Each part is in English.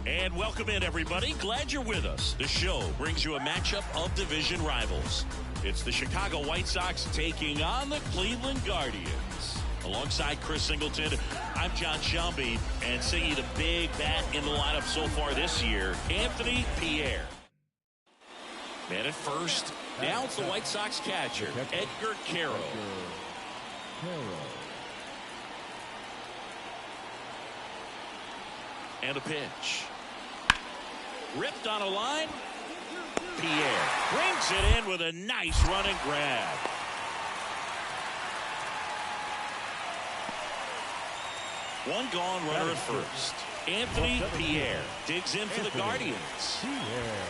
And welcome in, everybody. Glad you're with us. The show brings you a matchup of division rivals. It's the Chicago White Sox taking on the Cleveland Guardians. Alongside Chris Singleton, I'm John Shelby, and singing the big bat in the lineup so far this year, Anthony Pierre. Man at first. Now it's the White Sox catcher, Edgar Carroll. And a pitch. Ripped on a line. Pierre brings it in with a nice running grab. One gone, runner at first. Anthony Pierre digs in for the Guardians.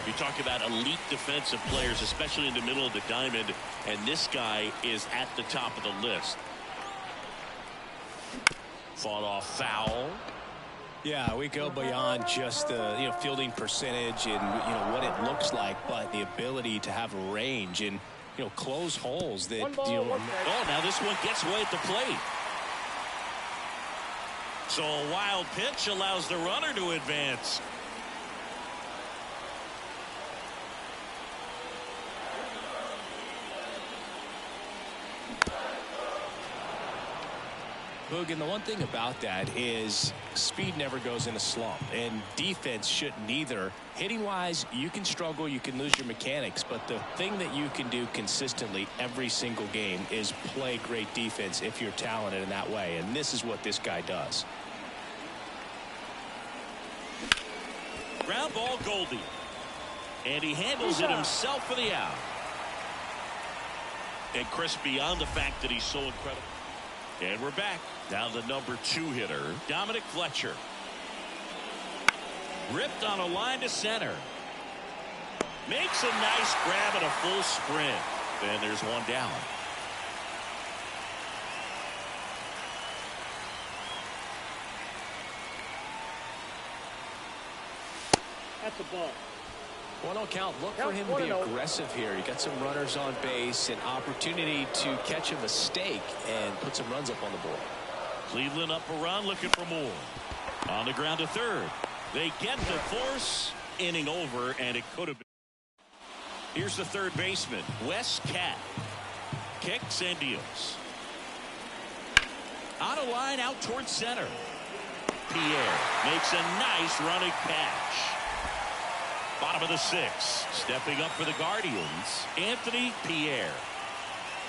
You talk about elite defensive players, especially in the middle of the diamond, and this guy is at the top of the list. Fought off foul. Yeah, we go beyond just the fielding percentage and what it looks like, but the ability to have range and close holes that Oh, now this one gets away at the plate. So a wild pitch allows the runner to advance. Boog, and the one thing about that is speed never goes in a slump, and defense shouldn't either. Hitting wise, you can struggle, you can lose your mechanics, but the thing that you can do consistently every single game is play great defense if you're talented in that way, and this is what this guy does. Ground ball, Goldie, and he handles it himself for the out. And Chris, beyond the fact that he's so incredible. And we're back. Down the number 2 hitter, Dominic Fletcher. Ripped on a line to center. Makes a nice grab and a full sprint. And there's one down. That's a ball. 1-0 count. Look for him to be aggressive here. You got some runners on base, an opportunity to catch a mistake and put some runs up on the board. Cleveland up a run, looking for more. On the ground to third. They get the force. Inning over, and it could have been. Here's the third baseman, Wes Cat. Kicks and deals. On a line out towards center. Pierre makes a nice running catch. Bottom of the 6th. Stepping up for the Guardians, Anthony Pierre.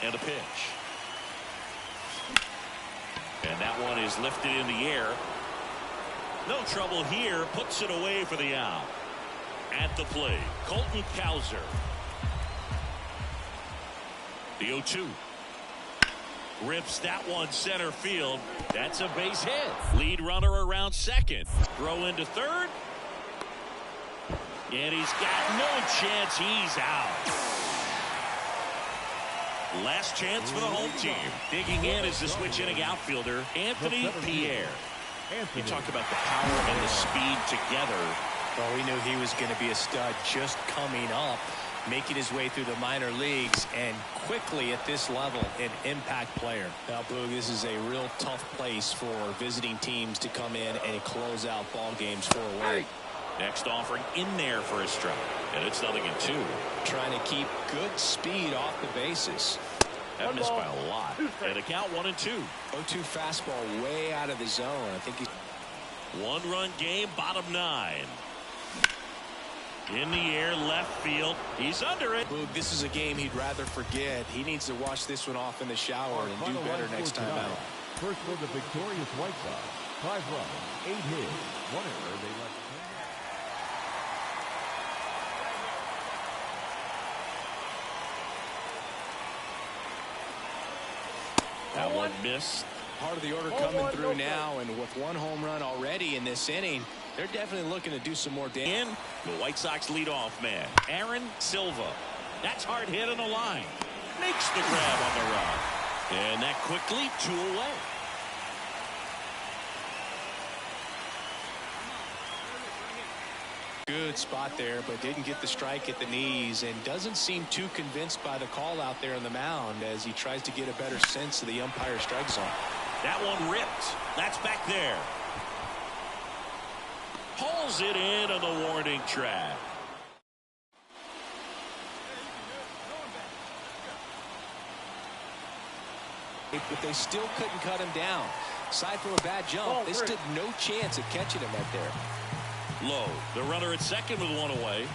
And a pitch. And that one is lifted in the air. No trouble here. Puts it away for the out. At the plate, Colton Cowser. The 0-2. Rips that one center field. That's a base hit. Lead runner around second. Throw into third. And he's got no chance. He's out. Last chance for the home team. Digging in is the switch inning outfielder, Anthony Pierre. You talk about the power and the speed together. Well, we knew he was going to be a stud just coming up, making his way through the minor leagues, and quickly at this level, an impact player. Now, Boog, this is a real tough place for visiting teams to come in and close out ball games for a win. Next offering in there for a strike. And it's 0-2. Trying to keep good speed off the bases. That missed by a lot. And a count 1-2. 0-2 fastball way out of the zone. I think he's... 1-run game, bottom 9. In the air, left field. He's under it. Boog, this is a game he'd rather forget. He needs to wash this one off in the shower and do better next time out. First for the victorious White Sox. 5 runs, 8 hits, 1 error. They left. That one missed. Part of the order coming through now, and with 1 home run already in this inning, they're definitely looking to do some more damage. The White Sox leadoff man, Aaron Silva. That's hard hit on the line. Makes the grab on the run. And that quickly 2 away. Good spot there, but didn't get the strike at the knees, and doesn't seem too convinced by the call out there on the mound as he tries to get a better sense of the umpire strike zone. That one ripped. That's back there. Hauls it in on the warning track. But they still couldn't cut him down. Aside from a bad jump, they stood no chance of catching him right there. Low, the runner at second with one away.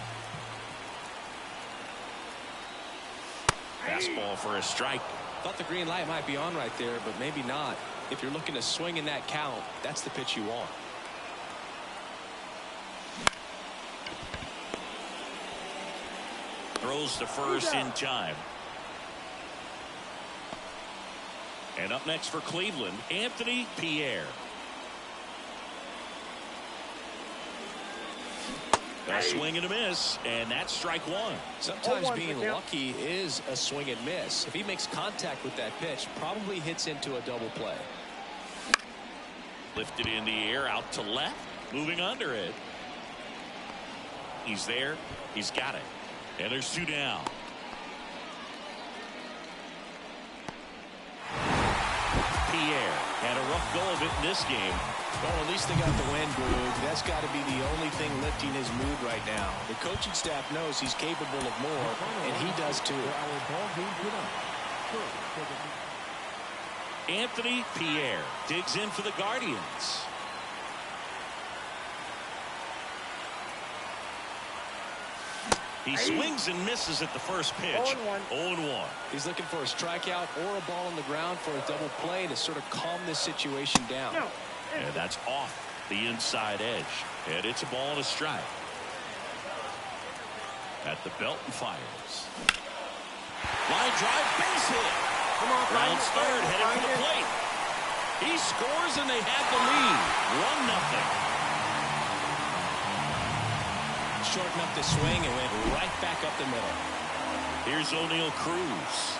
Fastball for a strike. Thought the green light might be on right there, but maybe not. If you're looking to swing in that count, that's the pitch you want. Throws to first in time. And up next for Cleveland, Anthony Pierre. A swing and a miss, and that's strike one. Sometimes being lucky is a swing and miss. If he makes contact with that pitch, probably hits into a double play. Lifted in the air, out to left, moving under it. He's there. He's got it. And there's two down. Pierre had a rough go of it in this game. Well, at least they got the win, Boog. That's got to be the only thing lifting his mood right now. The coaching staff knows he's capable of more, and he does too. Anthony Pierre digs in for the Guardians. He swings and misses at the first pitch. 0-1. He's looking for a strikeout or a ball on the ground for a double play to sort of calm this situation down. And that's off the inside edge. And it's a ball and a strike. At the belt and fires. Line drive, base hit. Rounds third, headed for the plate. He scores and they have the lead. 1-0. Shortened up the swing and went right back up the middle. Here's O'Neal Cruz.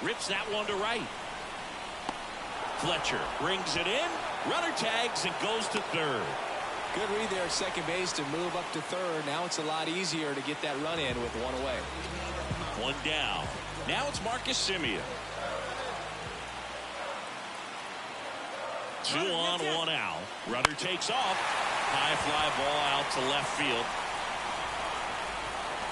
Rips that one to right. Fletcher brings it in. Runner tags and goes to third. Good read there at second base to move up to third. Now it's a lot easier to get that run in with one away. One down. Now it's Marcus Semien. 2 on, 1 out. Runner takes off. High fly ball out to left field.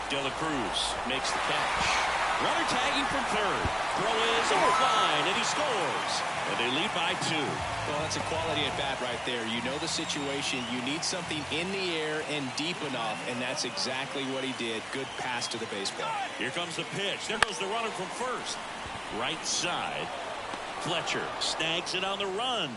De La Cruz makes the catch. Runner tagging from third. Throw is on the line, and he scores. And they lead by 2. Well, that's a quality at bat right there. You know the situation. You need something in the air and deep enough, and that's exactly what he did. Good pass to the baseball. Here comes the pitch. There goes the runner from first. Right side. Fletcher snags it on the run.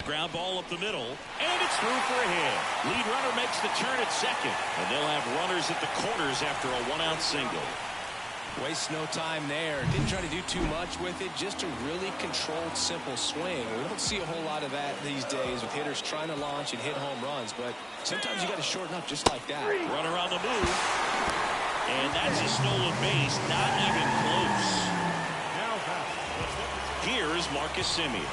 Ground ball up the middle, and it's through for a hit. Lead runner makes the turn at second, and they'll have runners at the corners after a 1-out single. Wastes no time there. Didn't try to do too much with it. Just a really controlled, simple swing. We don't see a whole lot of that these days with hitters trying to launch and hit home runs, but sometimes you got to shorten up just like that. Runner on the move, and that's a stolen base. Not even close. Here is Marcus Semien.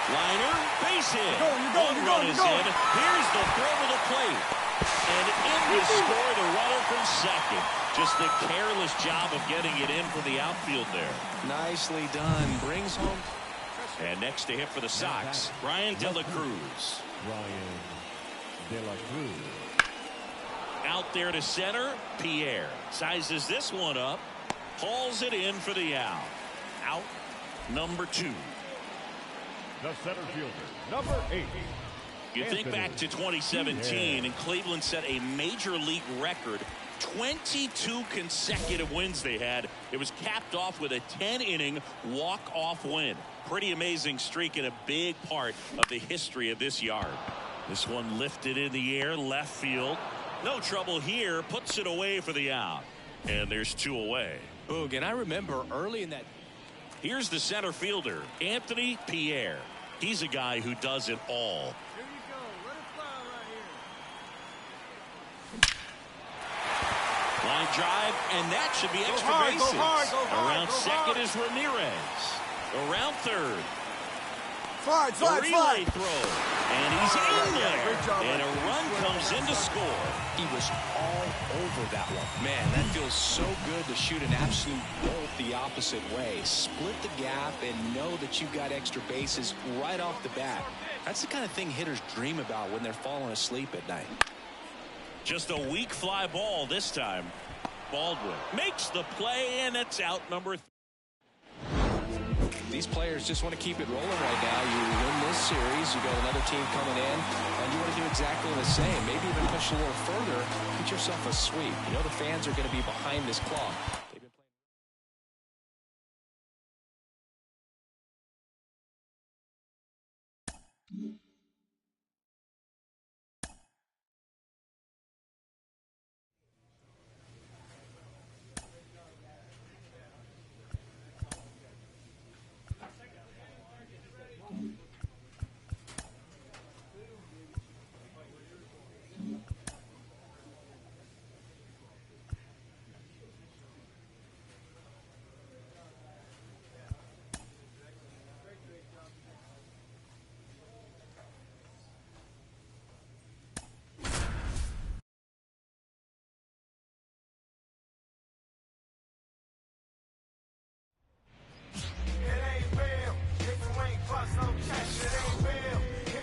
Liner, base hit. One run is in. Here's the throw to the plate. And in to score the runner from second. Just a careless job of getting it in for the outfield there. Nicely done. Brings home. And next to hit for the Sox, Brian De La Cruz. Out there to center, Pierre sizes this one up. Hauls it in for the out. Out number 2. The center fielder, number 8. You think back to 2017, and Cleveland set a major league record. 22 consecutive wins they had. It was capped off with a 10-inning walk-off win. Pretty amazing streak and a big part of the history of this yard. This one lifted in the air, left field. No trouble here. Puts it away for the out. And there's 2 away. Boog, and I remember early in that. Here's the center fielder, Anthony Pierre. He's a guy who does it all. Here you go. Let it fly right here. Line drive, and that should be extra bases. Go hard, Around second is Ramirez. Around third. Slide. Relay throw. And he's in there. And a run comes in to score. He was all over that one. Man, that feels so good to shoot an absolute bolt the opposite way. Split the gap and know that you've got extra bases right off the bat. That's the kind of thing hitters dream about when they're falling asleep at night. Just a weak fly ball this time. Baldwin makes the play, and it's out number 3. These players just want to keep it rolling right now. You win this series, you got another team coming in, and you want to do exactly the same. Maybe even push a little further, get yourself a sweep. You know the fans are going to be behind this clock. They've been playing.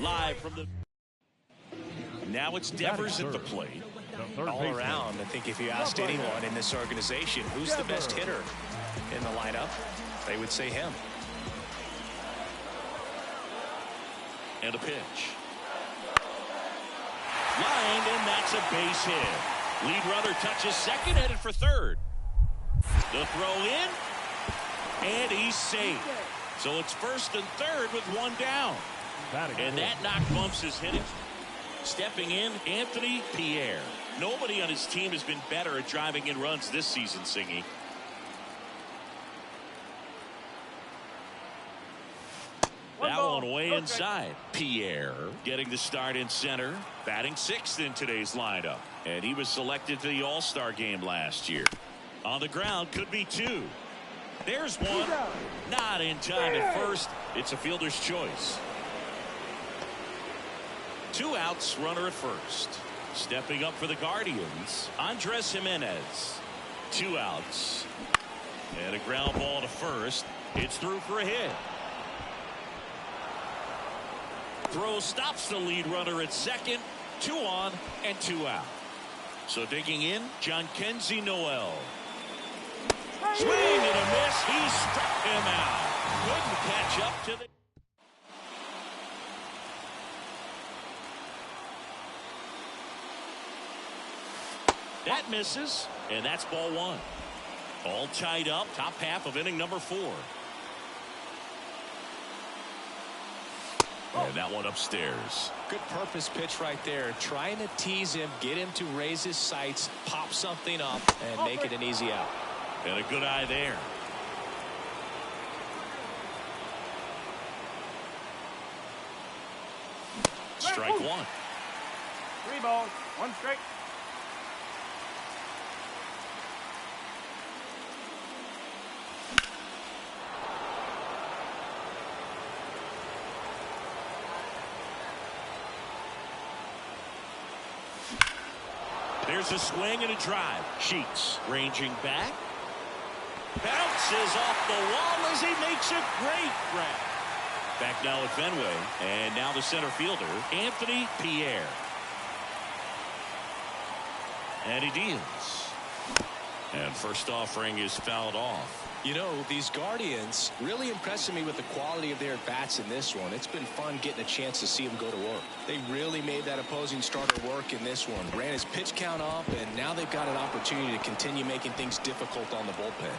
Live from the... Now it's Devers at the plate. All around, I think if you asked anyone in this organization who's the best hitter in the lineup, they would say him. And a pitch. Lined, and that's a base hit. Lead runner touches second, headed for third. The throw in, and he's safe. So it's first and third with one down. And that knock bumps his hitting. Stepping in, Anthony Pierre. Nobody on his team has been better at driving in runs this season, Singy. That one way inside. Pierre getting the start in center. Batting sixth in today's lineup. And he was selected to the All-Star game last year. On the ground, could be two. There's one. Not in time at first. It's a fielder's choice. 2 outs, runner at first. Stepping up for the Guardians, Andres Jimenez. 2 outs. And a ground ball to first. It's through for a hit. Throw stops the lead runner at second. 2 on and 2 out. So digging in, Jhonkensy Noel. Swing and a miss. He struck him out. Couldn't catch up to the... That misses, and that's ball 1. All tied up, top half of inning number 4. And that one upstairs. Good purpose pitch right there. Trying to tease him, get him to raise his sights, pop something up, and make it an easy out. And a good eye there. Strike 1. 3 balls, 1 strike. There's a swing and a drive. Sheets ranging back. Bounces off the wall as he makes a great grab. Back now at Fenway. And now the center fielder, Anthony Pierre. And he deals. And first offering is fouled off. You know, these Guardians really impressing me with the quality of their bats in this one. It's been fun getting a chance to see them go to work. They really made that opposing starter work in this one. Ran his pitch count up, and now they've got an opportunity to continue making things difficult on the bullpen.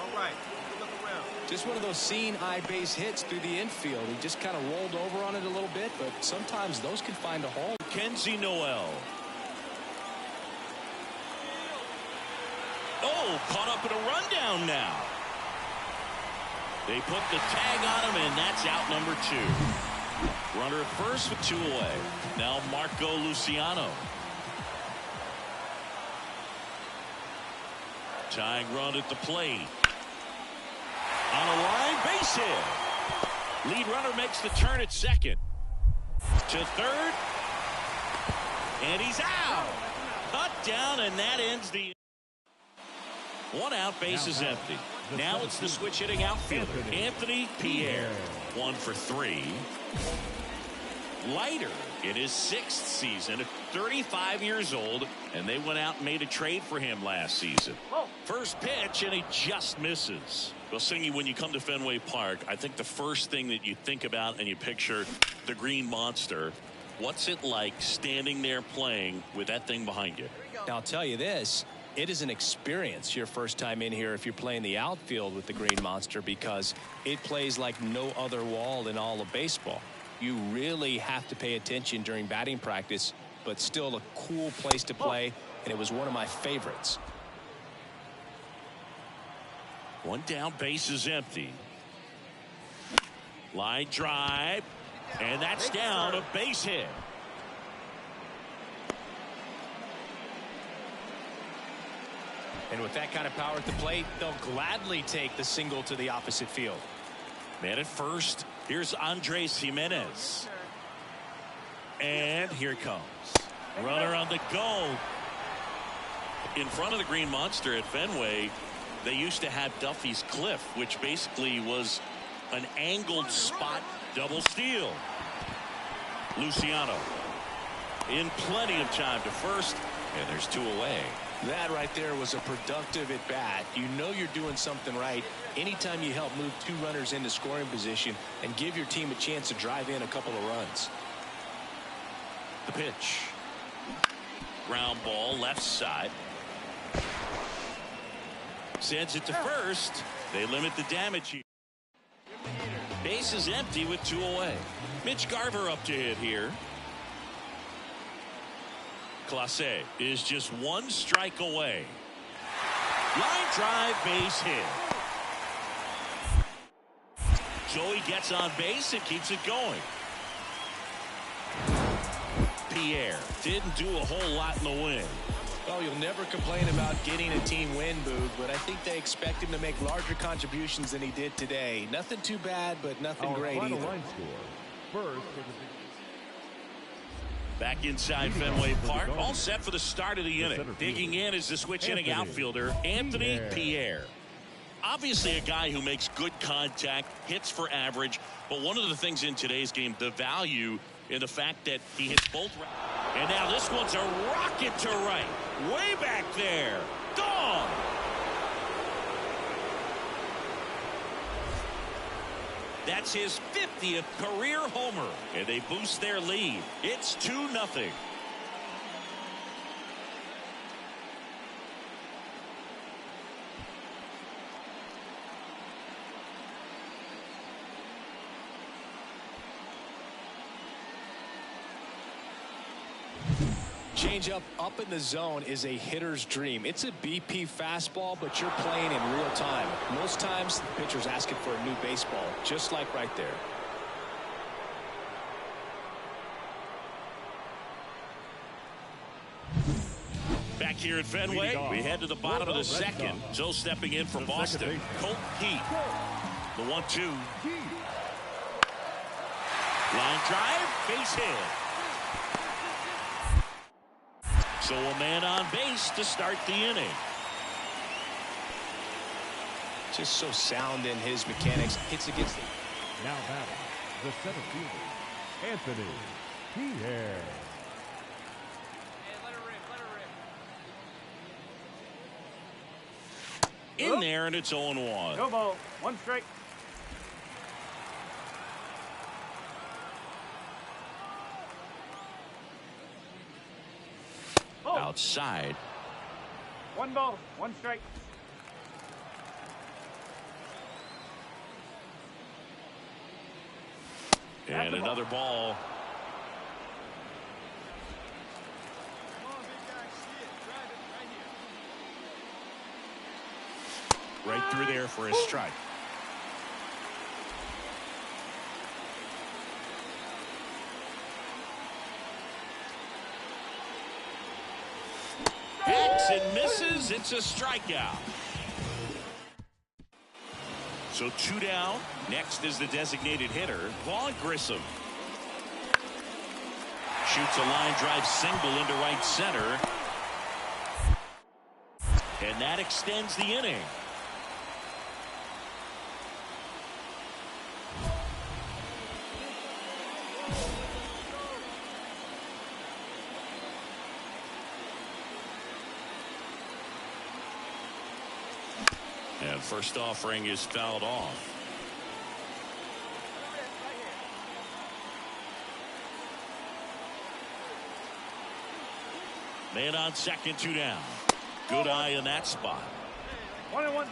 All right, look around. Just one of those seeing eye base hits through the infield. He just kind of rolled over on it a little bit, but sometimes those can find a hole. Kenzie Noel. Oh, caught up in a rundown now. They put the tag on him, and that's out number 2. Runner at first with 2 away. Now Marco Luciano. Tying run at the plate. On a line, base hit. Lead runner makes the turn at second. To third. And he's out. Cut down, and that ends the... One out, base is empty. Now it's the switch hitting outfielder, Anthony Pierre. 1 for 3. Leiter in his 6th season at 35 years old, and they went out and made a trade for him last season. First pitch, and he just misses. Well, Singy, when you come to Fenway Park, I think the first thing that you think about and you picture the Green Monster. What's it like standing there playing with that thing behind you? Now, I'll tell you this. It is an experience your first time in here if you're playing the outfield with the Green Monster, because it plays like no other wall in all of baseball. You really have to pay attention during batting practice, but still a cool place to play, and it was one of my favorites. One down, base is empty. Line drive, and that's down, a base hit. And with that kind of power at the plate, they'll gladly take the single to the opposite field. Man at first, here's Andres Jimenez. And here it comes. Runner on the go. In front of the Green Monster at Fenway, they used to have Duffy's Cliff, which basically was an angled spot double steal. Luciano in plenty of time to first, and there's 2 away. That right there was a productive at bat. You know you're doing something right anytime you help move 2 runners into scoring position and give your team a chance to drive in a couple of runs. The pitch. Ground ball left side. Sends it to first. They limit the damage here. Base is empty with 2 away. Mitch Garver up to hit here. Clase is just 1 strike away. Line drive, base hit. Joey gets on base and keeps it going. Pierre didn't do a whole lot in the win. Well, you'll never complain about getting a team win, Boog, but I think they expect him to make larger contributions than he did today. Nothing too bad, but nothing great either. Line score. First for the... Back inside Fenway Park, all set for the start of the inning. Digging in is the switch hitting outfielder, Anthony Pierre. Obviously a guy who makes good contact, hits for average, but one of the things in today's game, the value in the fact that he hits both. And now this one's a rocket to right. Way back there. Gone. That's his 50th career homer, and they boost their lead. It's 2-0. Changeup up in the zone is a hitter's dream. It's a BP fastball, but you're playing in real time. Most times the pitcher's asking for a new baseball, just like right there. Back here at Fenway, we head to the bottom of the second. Joe stepping in for Boston. Colt Heat. The 1-2. Line drive, base hit. So a man on base to start the inning. Just so sound in his mechanics. Hits against it. Now batting, the center fielder, Anthony Pierre. In there, and it's 0-1. No ball. 1 strike. Outside. 1 ball. 1 strike. And another ball. Right through there for a strike. Hit! swings and misses. It's a strikeout. So 2 down. Next is the designated hitter, Vaughn Grissom. Shoots a line drive single into right center. And that extends the inning. And first offering is fouled off. Man on second, 2 down. Good eye in that spot. 1-1.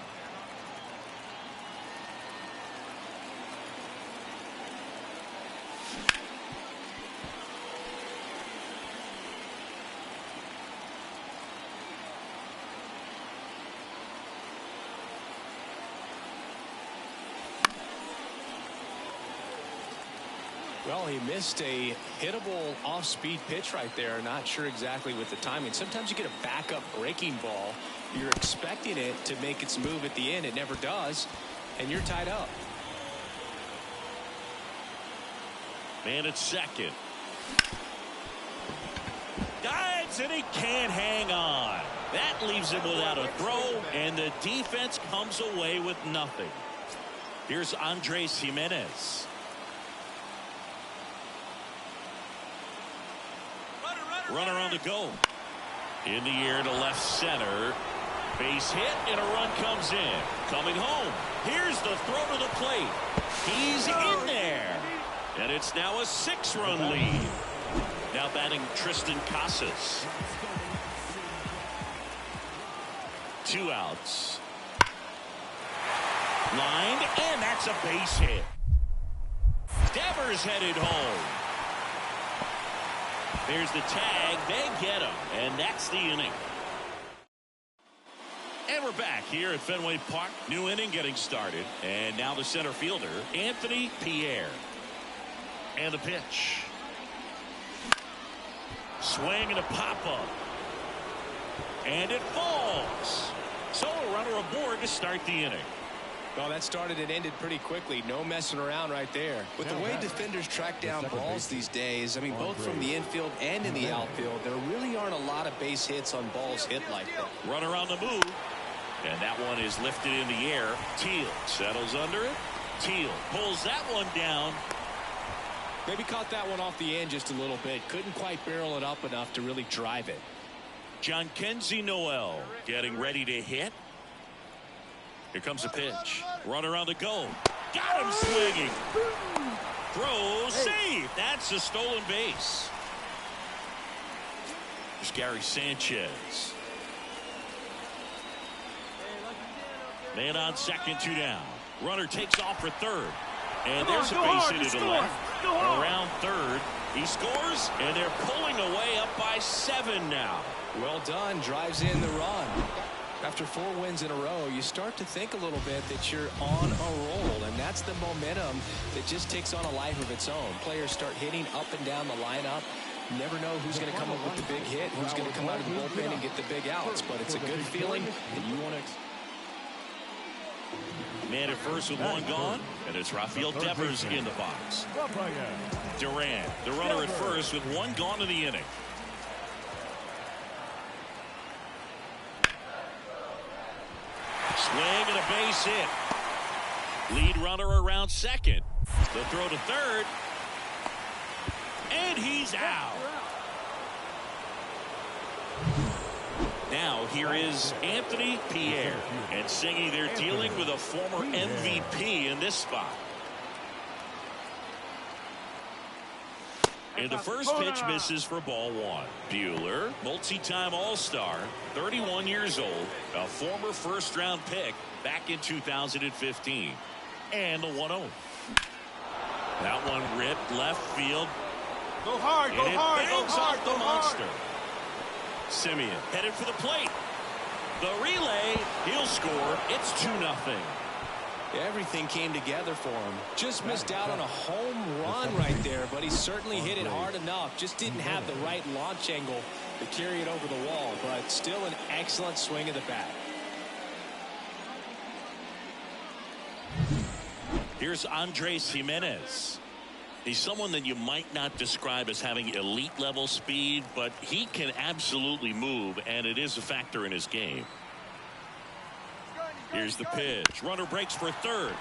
Well, he missed a hittable off-speed pitch right there. Not sure exactly with the timing. Sometimes you get a backup breaking ball. You're expecting it to make its move at the end. It never does, and you're tied up. Man at second. Dives, and he can't hang on. That leaves him without a throw, and the defense comes away with nothing. Here's Andres Jimenez. Runner on the go. In the air to left center. Base hit, and a run comes in. Coming home. Here's the throw to the plate. He's in there. And it's now a 6-run lead. Now batting Tristan Casas. 2 outs. Lined, and that's a base hit. Devers headed home. There's the tag. They get him. And that's the inning. And we're back here at Fenway Park. New inning getting started. And now the center fielder, Anthony Pierre. And the pitch. Swing and a pop-up. And it falls. So a runner aboard to start the inning. Well, that started and ended pretty quickly. No messing around right there. With the way defenders track down balls these days, I mean, both from the infield and in the outfield, there really aren't a lot of base hits on balls hit like that. Runner on the move. And that one is lifted in the air. Teal settles under it. Teal pulls that one down. Maybe caught that one off the end just a little bit. Couldn't quite barrel it up enough to really drive it. John Kenzie Noel getting ready to hit. Here comes a pitch. Runner on the go. Got him swinging. Throw, safe. That's a stolen base. There's Gary Sanchez. Man on second, 2 down. Runner takes off for third. And there's a base hit to the left. Around third. He scores, and they're pulling away up by 7 now. Well done. Drives in the run. After 4 wins in a row, you start to think a little bit that you're on a roll, and that's the momentum that just takes on a life of its own. Players start hitting up and down the lineup. You never know who's going to come up with the big hit, who's going to come out of the bullpen and get the big outs, but it's a good feeling, and you want to... Man at first with 1 gone, and it's Rafael Devers in the box. Duran, the runner at first with 1 gone in the inning. Swing and a base hit. Lead runner around second. The throw to third. And he's out. Now here is Anthony Pierre. And singing, they're dealing with a former MVP in this spot. And the first pitch misses for ball 1. Buehler, multi-time All-Star, 31 years old, a former first-round pick back in 2015. And the 1-0. That one ripped left field. Go hard, go hard, go hard, off the monster. Simeon headed for the plate. The relay, he'll score. It's 2-0. Everything came together for him. Just missed out on a home run right there, but he certainly hit it hard enough. Just didn't have the right launch angle to carry it over the wall, but still an excellent swing of the bat. Here's Andres Jimenez. He's someone that you might not describe as having elite level speed, but he can absolutely move, and it is a factor in his game. Here's the pitch. Runner breaks for third.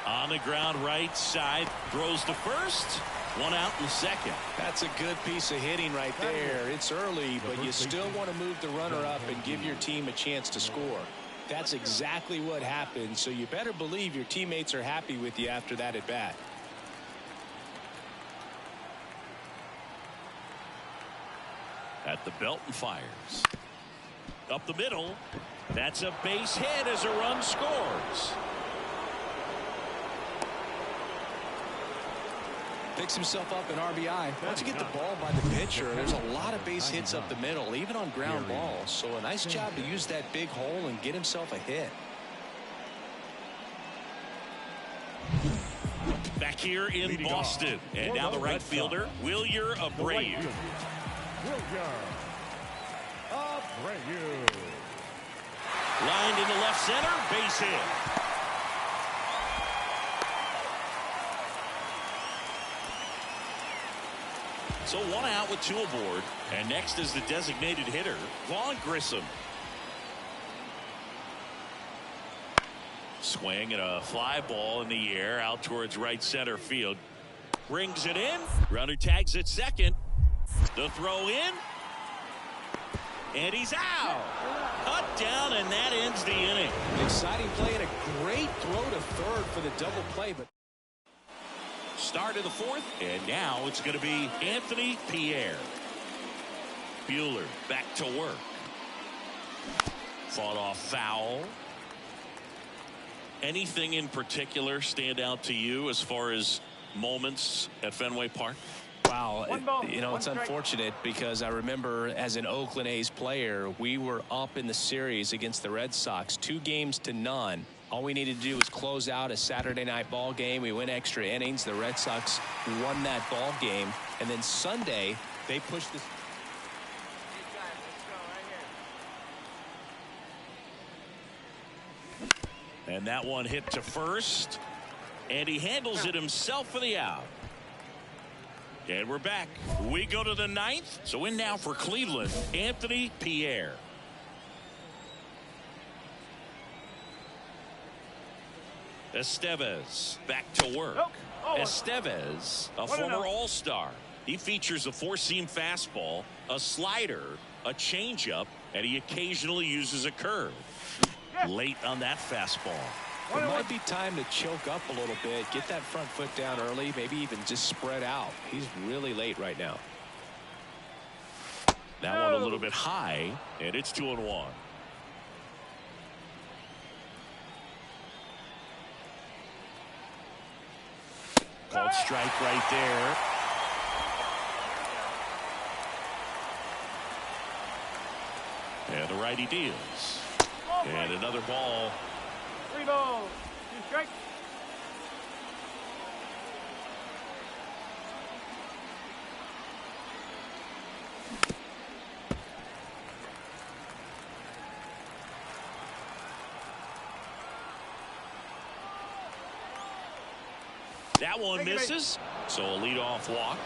On the ground right side. Throws to first. One out in the second. That's a good piece of hitting right there. It's early, but you still want to move the runner up and give your team a chance to score. That's exactly what happened, so you better believe your teammates are happy with you after that at bat. At the belt and fires. Up the middle. That's a base hit as a run scores. Picks himself up an RBI. Once you get the ball by the pitcher, there's a lot of base hits up the middle, even on ground balls. So a nice job to use that big hole and get himself a hit. Back here in Boston. And now the right fielder, Wilyer Abreu. Lined into left center, base hit. So one out with two aboard. And next is the designated hitter, Vaughn Grissom. Swing and a fly ball in the air out towards right center field. Brings it in. Runner tags at second. The throw in. And he's out. Cut down, and that ends the inning. Exciting play and a great throw to third for the double play. But start of the fourth, and now it's going to be Anthony Pierre. Buehler back to work. Fought off foul. Anything in particular stand out to you as far as moments at Fenway Park? Wow, it's unfortunate because I remember as an Oakland A's player, we were up in the series against the Red Sox 2-0. All we needed to do was close out a Saturday night ball game. We went extra innings. The Red Sox won that ball game. And then Sunday, they pushed this. And that one hit to first. And he handles it himself for the out. And we're back. We go to the ninth. So in now for Cleveland, Anthony Pierre. Estevez back to work. Estevez, a former All-Star. He features a four-seam fastball, a slider, a changeup, and he occasionally uses a curve. Late on that fastball. It might be time to choke up a little bit, get that front foot down early, maybe even just spread out. He's really late right now. That one a little bit high, and it's 2-1. Called strike right there. And the righty deals. And another ball. 3 balls, 2 strikes. That one misses. So a leadoff walk.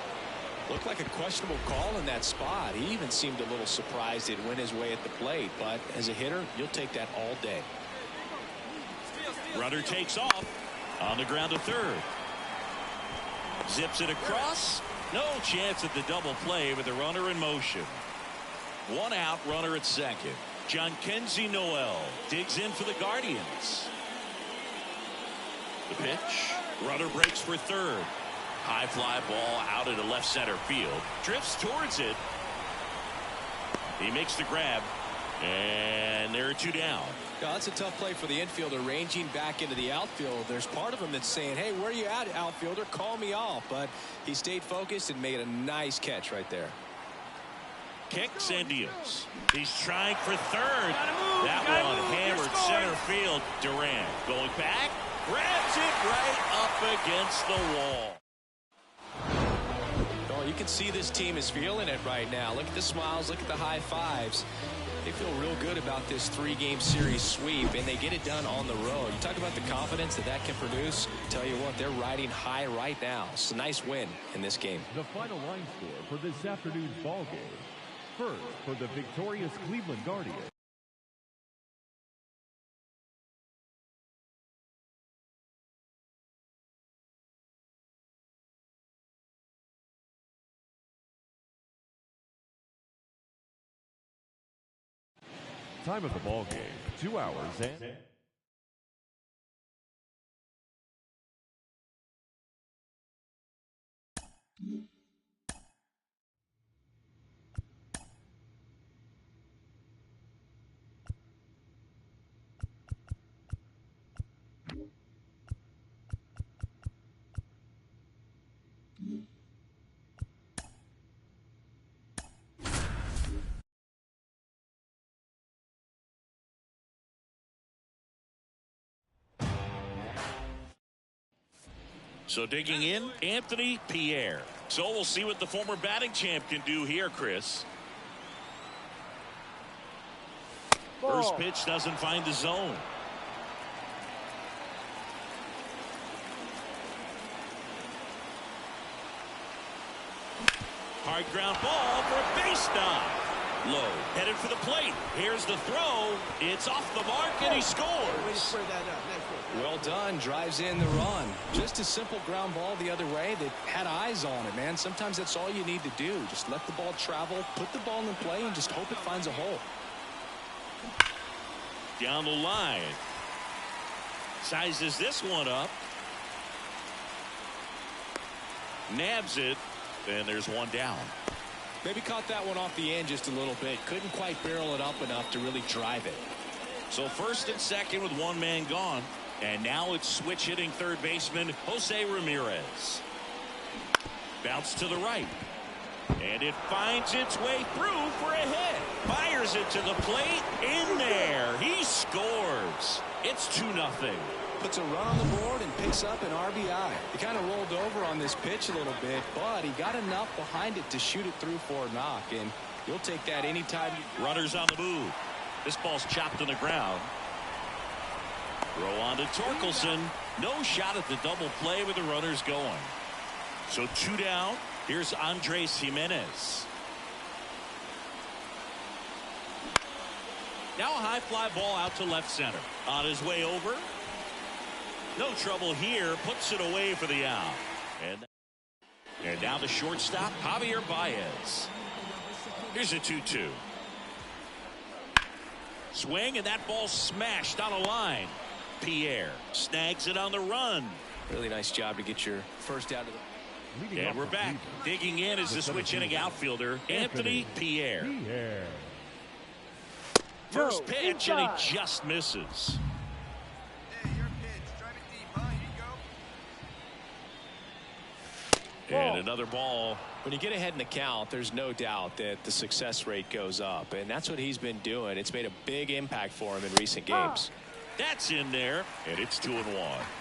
Looked like a questionable call in that spot. He even seemed a little surprised it went his way at the plate. But as a hitter, you'll take that all day. Runner takes off on the ground to third. Zips it across. No chance at the double play with the runner in motion. One out, runner at second. Jhonkensy Noel digs in for the Guardians. The pitch. Runner breaks for third. High fly ball out into left center field. Drifts towards it. He makes the grab. And there are 2 down. Yeah, that's a tough play for the infielder, ranging back into the outfield. There's part of him that's saying, hey, where are you at, outfielder? Call me off. But he stayed focused and made a nice catch right there. Kicks and deals. He's trying for third. That one hammered center field. Durant going back. Grabs it right up against the wall. Oh, you can see this team is feeling it right now. Look at the smiles. Look at the high fives. They feel real good about this 3-game series sweep, and they get it done on the road. You talk about the confidence that can produce. Tell you what, they're riding high right now. It's a nice win in this game. The final line score for this afternoon's ball game. First, for the victorious Cleveland Guardians. Time of the ball game, 2 hours and... So digging in, Anthony Pierre. So we'll see what the former batting champ can do here, Chris. Ball. First pitch doesn't find the zone. Hard ground ball for a base knock. Low, headed for the plate. Here's the throw. It's off the mark, and he scores. Well done. Drives in the run. Just a simple ground ball the other way. They had eyes on it, man. Sometimes that's all you need to do. Just let the ball travel, put the ball in play, and just hope it finds a hole. Down the line. Sizes this one up. Nabs it, and there's one down. Maybe caught that one off the end just a little bit. Couldn't quite barrel it up enough to really drive it. So first and second with one man gone. And now it's switch hitting third baseman Jose Ramirez. Bounce to the right. And it finds its way through for a hit. Fires it to the plate. In there. He scores. It's 2-0. Puts a run on the board and picks up an RBI. He kind of rolled over on this pitch a little bit, but he got enough behind it to shoot it through for a knock, and you'll take that anytime. Runners on the move. This ball's chopped on the ground. Throw on to Torkelson. No shot at the double play with the runners going. So 2 down. Here's Andres Jimenez. Now a high fly ball out to left center. On his way over. No trouble here. Puts it away for the out. And now the shortstop, Javier Baez. Here's a 2-2. Swing, and that ball smashed on a line. Pierre snags it on the run. Really nice job to get your first out of the... And we're back. Digging in is the switch hitting outfielder, Anthony Pierre. First pitch, and he just misses. And another ball. When you get ahead in the count, there's no doubt that the success rate goes up, and that's what he's been doing. It's made a big impact for him in recent games. That's in there, and it's 2-1.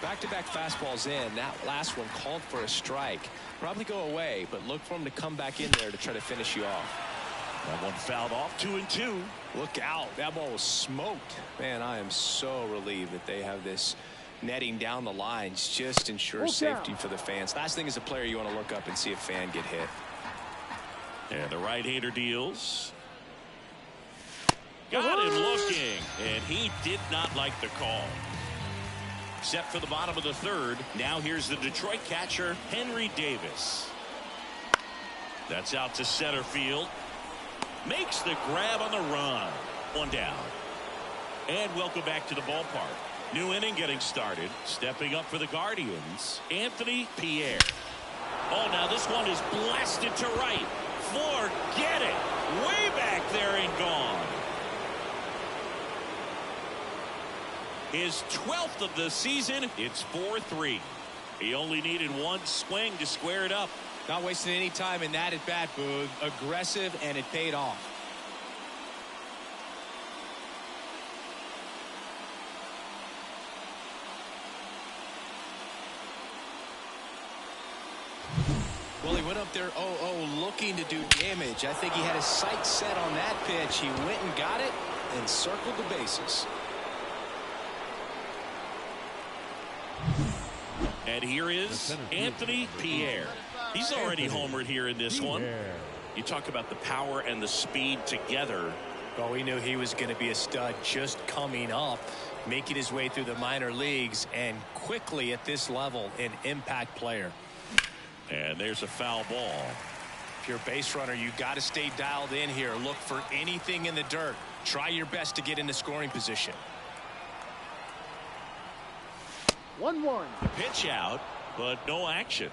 Back-to-back fastballs in. That last one called for a strike. Probably go away, but look for him to come back in there to try to finish you off. That one fouled off. 2-2. Look out. That ball was smoked. Man, I am so relieved that they have this netting down the lines. Just ensures safety for the fans. Last thing as a player, you want to look up and see a fan get hit. And the right-hander deals. Got him looking, and he did not like the call. Set for the bottom of the third. Now here's the Detroit catcher, Henry Davis. That's out to center field. Makes the grab on the run. One down. And welcome back to the ballpark. New inning getting started. Stepping up for the Guardians, Anthony Pierre. Oh, now this one is blasted to right. Forget it. Way back there and gone. His 12th of the season. It's 4-3. He only needed one swing to square it up. Not wasting any time in that at bat, Boog. Aggressive, and it paid off. Well, he went up there 0-0 looking to do damage. I think he had his sights set on that pitch. He went and got it and circled the bases. And here is Anthony Pierre. He's already homered here in this one. You talk about the power and the speed together. Well, we knew he was going to be a stud just coming up, making his way through the minor leagues, and quickly at this level, an impact player. And there's a foul ball. If you're a base runner, you got to stay dialed in here. Look for anything in the dirt. Try your best to get into scoring position. 1-1. Pitch out, but no action.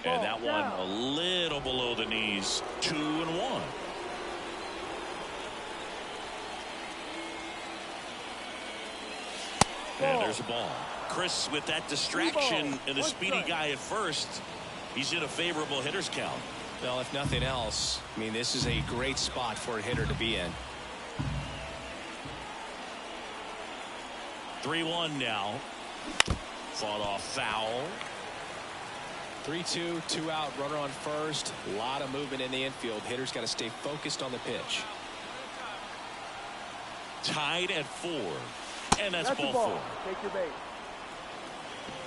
And that one a little below the knees. 2-1. And there's a ball. Chris, with that distraction and a speedy guy at first, he's in a favorable hitter's count. Well, if nothing else, I mean, this is a great spot for a hitter to be in. 3-1 now. Fought off foul. 3-2, 2 out, runner on first. A lot of movement in the infield. Hitter's got to stay focused on the pitch. Tied at 4. And that's That's ball the ball. 4. Take your base.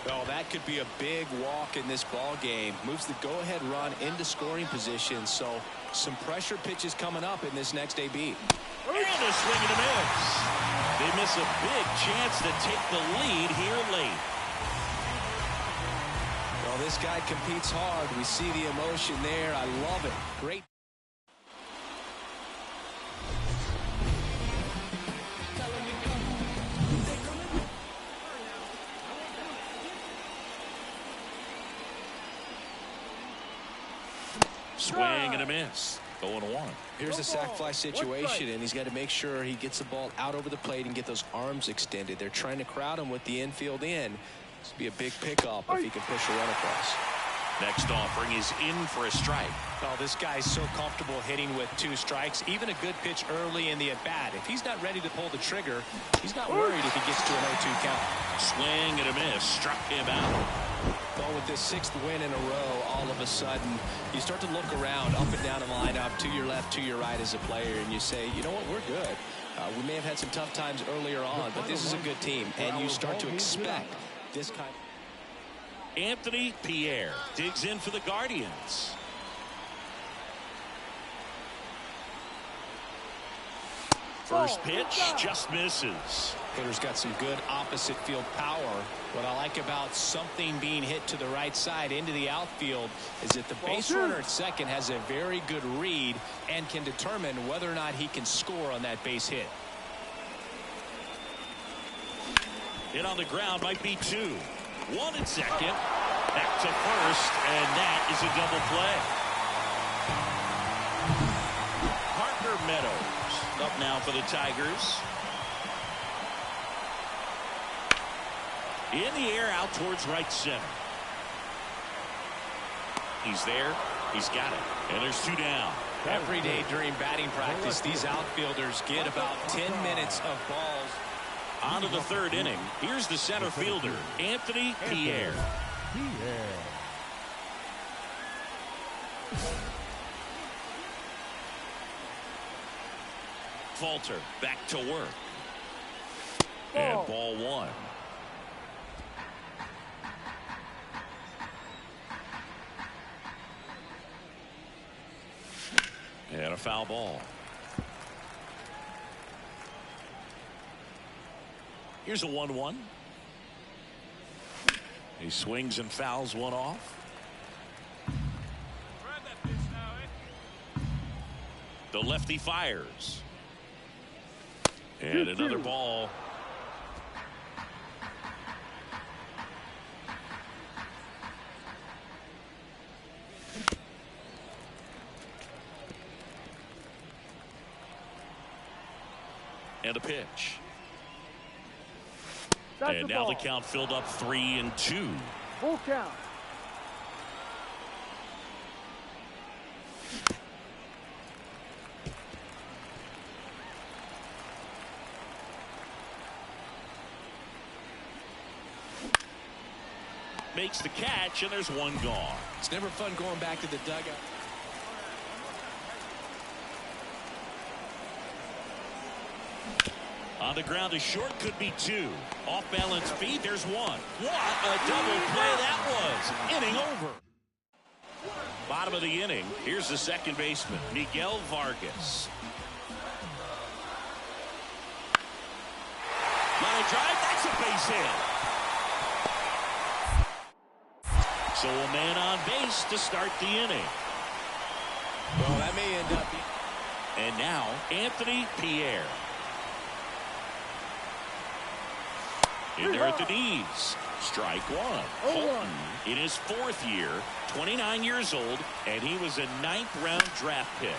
Well, that could be a big walk in this ball game. Moves the go-ahead run into scoring position. So some pressure pitches coming up in this next AB. And a swing and a miss. They miss a big chance to take the lead here late. Well, this guy competes hard. We see the emotion there. I love it. Great. Swing and a miss. 0-1. Here's a sac fly situation, and he's got to make sure he gets the ball out over the plate and get those arms extended. They're trying to crowd him with the infield in. This would be a big pickup if he can push a run across. Next offering is in for a strike. Oh, this guy's so comfortable hitting with 2 strikes. Even a good pitch early in the at-bat. If he's not ready to pull the trigger, he's not worried if he gets to an 0-2 count. Swing and a miss. Struck him out. Well, with this 6th win in a row, all of a sudden, you start to look around up and down the lineup, to your left, to your right as a player, and you say, you know what, we're good. We may have had some tough times earlier on, but this is a good team, and you start to expect this kind. Anthony Pierre digs in for the Guardians. First pitch just misses. Hitter's got some good opposite field power. What I like about something being hit to the right side into the outfield is that the base runner at second has a very good read and can determine whether or not he can score on that base hit. Hit on the ground might be 2. 1 at second. Back to first, and that is a double play. Parker Meadows up now for the Tigers. In the air out towards right center. He's there. He's got it. And there's 2 down. Every day during batting practice, these outfielders get about 10 minutes of balls. On to the 3rd inning. Here's the center fielder, Anthony Pierre. Falter back to work. And ball 1. And a foul ball. Here's a 1-1. He swings and fouls one off. The lefty fires. And another ball. And a pitch. And now the count filled up 3-2. Full count. makes the catch, and there's one gone. It's never fun going back to the dugout. On the ground, a short could be two. Off balance feet, there's one. What a double play that was. Inning over. Bottom of the inning. Here's the second baseman, Miguel Vargas. Line drive, that's a base hit. So a man on base to start the inning. Well, that may end up being... And now, Anthony Pierre. In there at the knees. Strike one. Holton in his fourth year, 29 years old, and he was a 9th-round draft pick.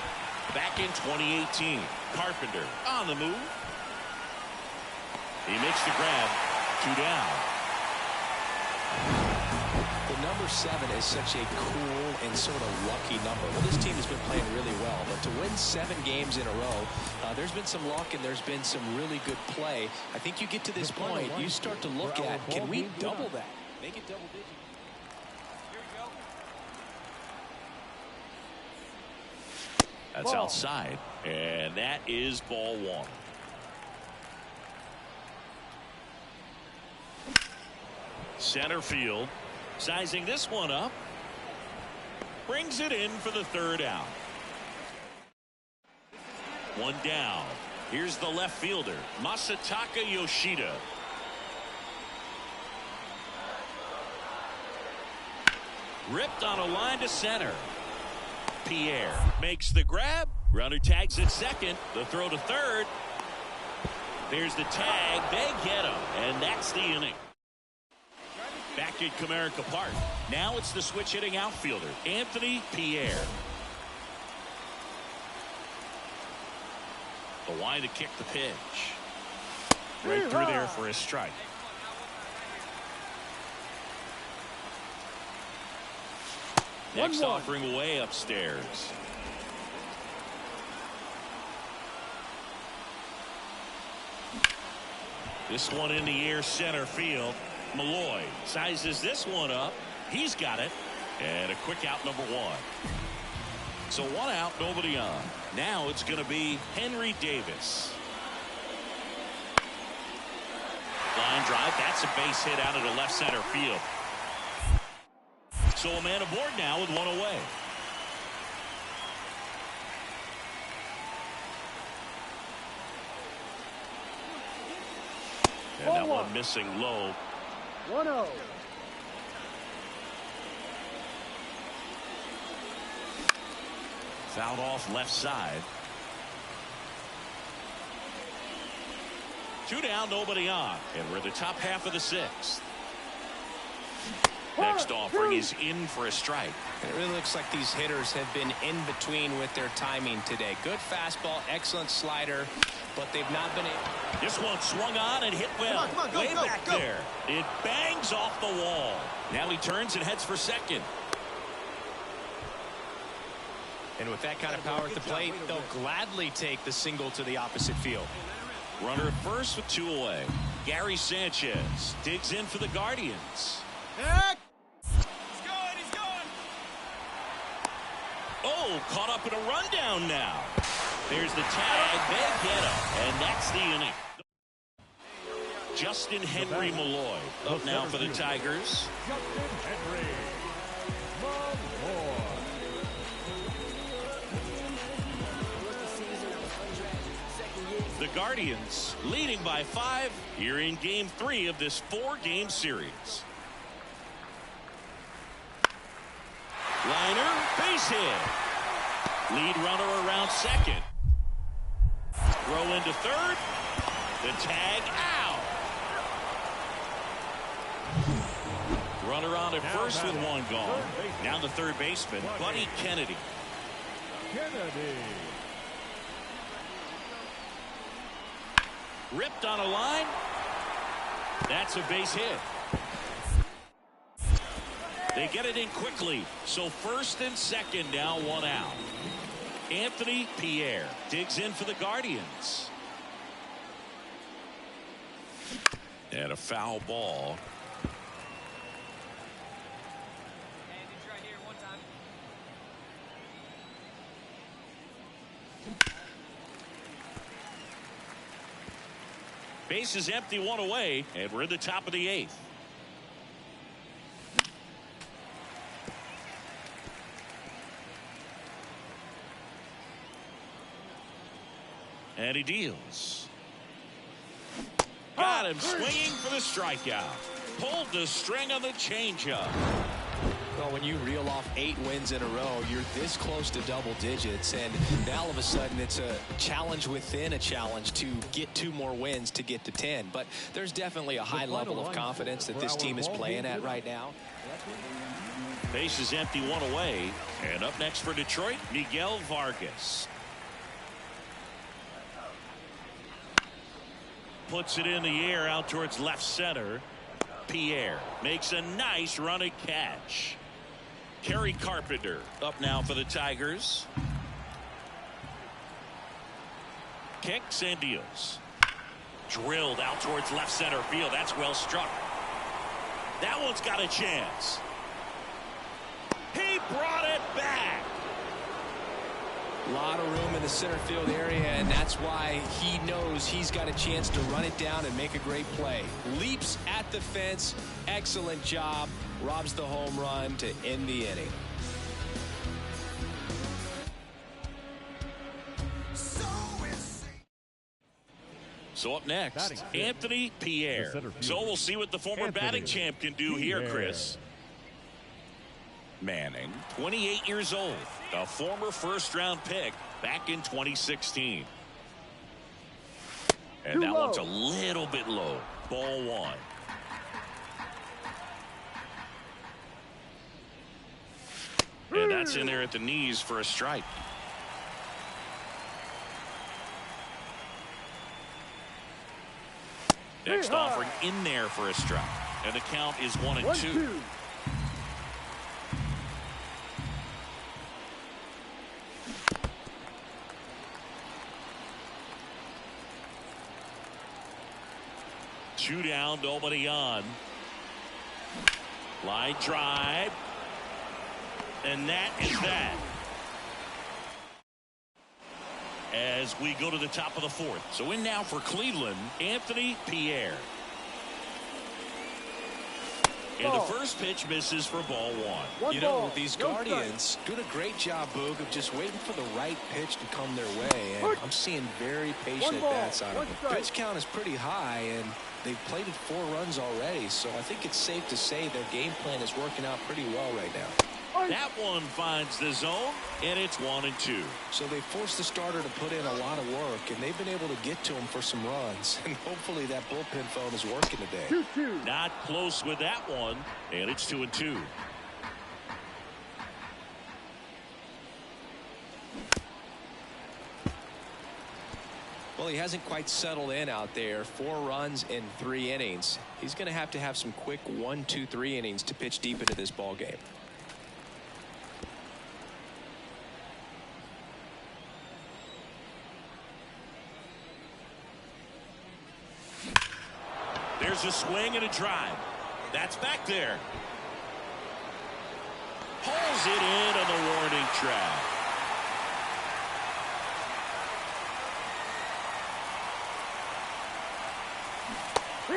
Back in 2018, Carpenter on the move. He makes the grab. 2 down. The number 7 is such a cool and sort of lucky number. Well, this team has been playing really well, but to win 7 games in a row, there's been some luck and there's been some really good play. I think you get to this point, you start to look at, can we double that? Make it double digit. Here we go. That's outside, and that is ball 1. Center field, sizing this one up, brings it in for the 3rd out. 1 down. Here's the left fielder, Masataka Yoshida. Ripped on a line to center. Pierre makes the grab. Runner tags at second. The throw to third. There's the tag. They get him, and that's the inning. Back at Comerica Park. Now it's the switch hitting outfielder, Anthony Pierre. The line to kick the pitch. Right through there for a strike. Next offering way upstairs. This one in the air, center field. Malloy sizes this one up. He's got it. And a quick out, number 1. So 1 out, nobody on. Now it's going to be Henry Davis. Line drive. That's a base hit out of the left center field. So a man aboard now with 1 away. And that one missing low. 1-0. Fouled off left side. 2 down, nobody on. And we're in the top half of the 6th. Next offering is in for a strike. It really looks like these hitters have been in between with their timing today. Good fastball, excellent slider, but they've not been able. This one swung on and hit well. Come on, go, way go, back go. there. It bangs off the wall. Now he turns and heads for second. And with that kind of power at the plate, they'll gladly take the single to the opposite field. Runner at first with 2 away. Gary Sanchez digs in for the Guardians. Oh, caught up in a rundown now. There's the tag. They get him, and that's the inning. Justin Henry Malloy up now for the Tigers. Justin Henry Malloy. The Guardians leading by 5 here in Game 3 of this 4-game series. Liner, base hit. Lead runner around second. Throw into third. The tag out. Runner on at first with 1 gone. Now the third baseman, Buddy Kennedy. Ripped on a line. That's a base hit. They get it in quickly. So first and second, now 1 out. Anthony Pierre digs in for the Guardians. And a foul ball. Base is empty, one away, and we're in the top of the 8th. And he deals. Got him swinging for the strikeout. Pulled the string on the changeup. Well, when you reel off 8 wins in a row, you're this close to double digits, and now all of a sudden it's a challenge within a challenge to get 2 more wins to get to 10. But there's definitely a high level of confidence that this team is playing at right now. Base is empty, one away. And up next for Detroit, Miguel Vargas. Puts it in the air out towards left center. Pierre makes a nice running catch. Kerry Carpenter up now for the Tigers. Kicks and deals. Drilled out towards left center field. That's well struck. That one's got a chance. He brought it back. A lot of room in the center field area, and that's why he knows he's got a chance to run it down and make a great play. Leaps at the fence. Excellent job. Robs the home run to end the inning. So up next, Anthony Pierre. So we'll see what the former batting champ can do here, Chris. Manning, 28 years old, a former first-round pick back in 2016. And that one's a little bit low. Ball 1. And that's in there at the knees for a strike. Next offering in there for a strike. And the count is 1-2. Two down, nobody on. Line drive. And that is that. As we go to the top of the 4th. So in now for Cleveland, Anthony Pierre. And the first pitch misses for ball 1. You know, these Guardians doing a great job, Boog, of just waiting for the right pitch to come their way. And I'm seeing very patient at-bats out of them. Pitch count is pretty high, and they've plated 4 runs already. So I think it's safe to say their game plan is working out pretty well right now. That one finds the zone, and it's 1-2. So they forced the starter to put in a lot of work, and they've been able to get to him for some runs. And hopefully that bullpen phone is working today. 2-2. Not close with that one, and it's 2-2. Well, he hasn't quite settled in out there. 4 runs in 3 innings. He's going to have some quick 1, 2, 3 innings to pitch deep into this ball game. There's a swing and a drive. That's back there. Pulls it in on the warning track.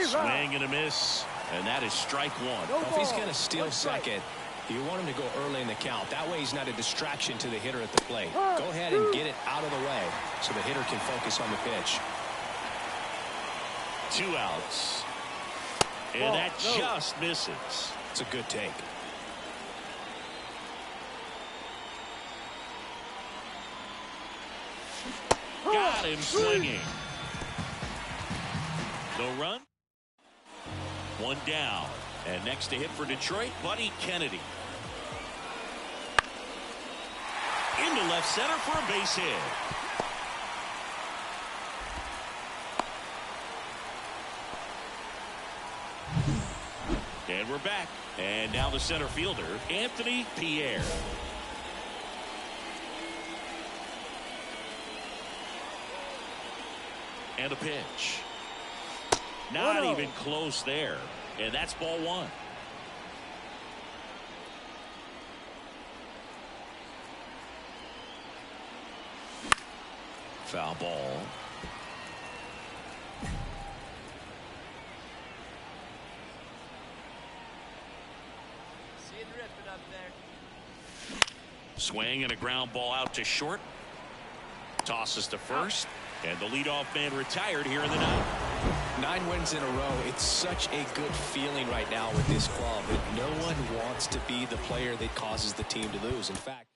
Swing and a miss. And that is strike 1. Well, if he's going to steal second, you want him to go early in the count. That way he's not a distraction to the hitter at the plate. Go ahead and get it out of the way so the hitter can focus on the pitch. 2 outs. And that just misses. It's a good take. Got him swinging. No run. 1 down. And next to hit for Detroit, Buddy Kennedy. Into left center for a base hit. And we're back. And now the center fielder, Anthony Pierre. And a pitch. Not even close there. And that's ball 1. Foul ball. Swing and a ground ball out to short. Tosses to first. And the leadoff man retired here in the ninth. 9 wins in a row. It's such a good feeling right now with this club. No one wants to be the player that causes the team to lose. In fact,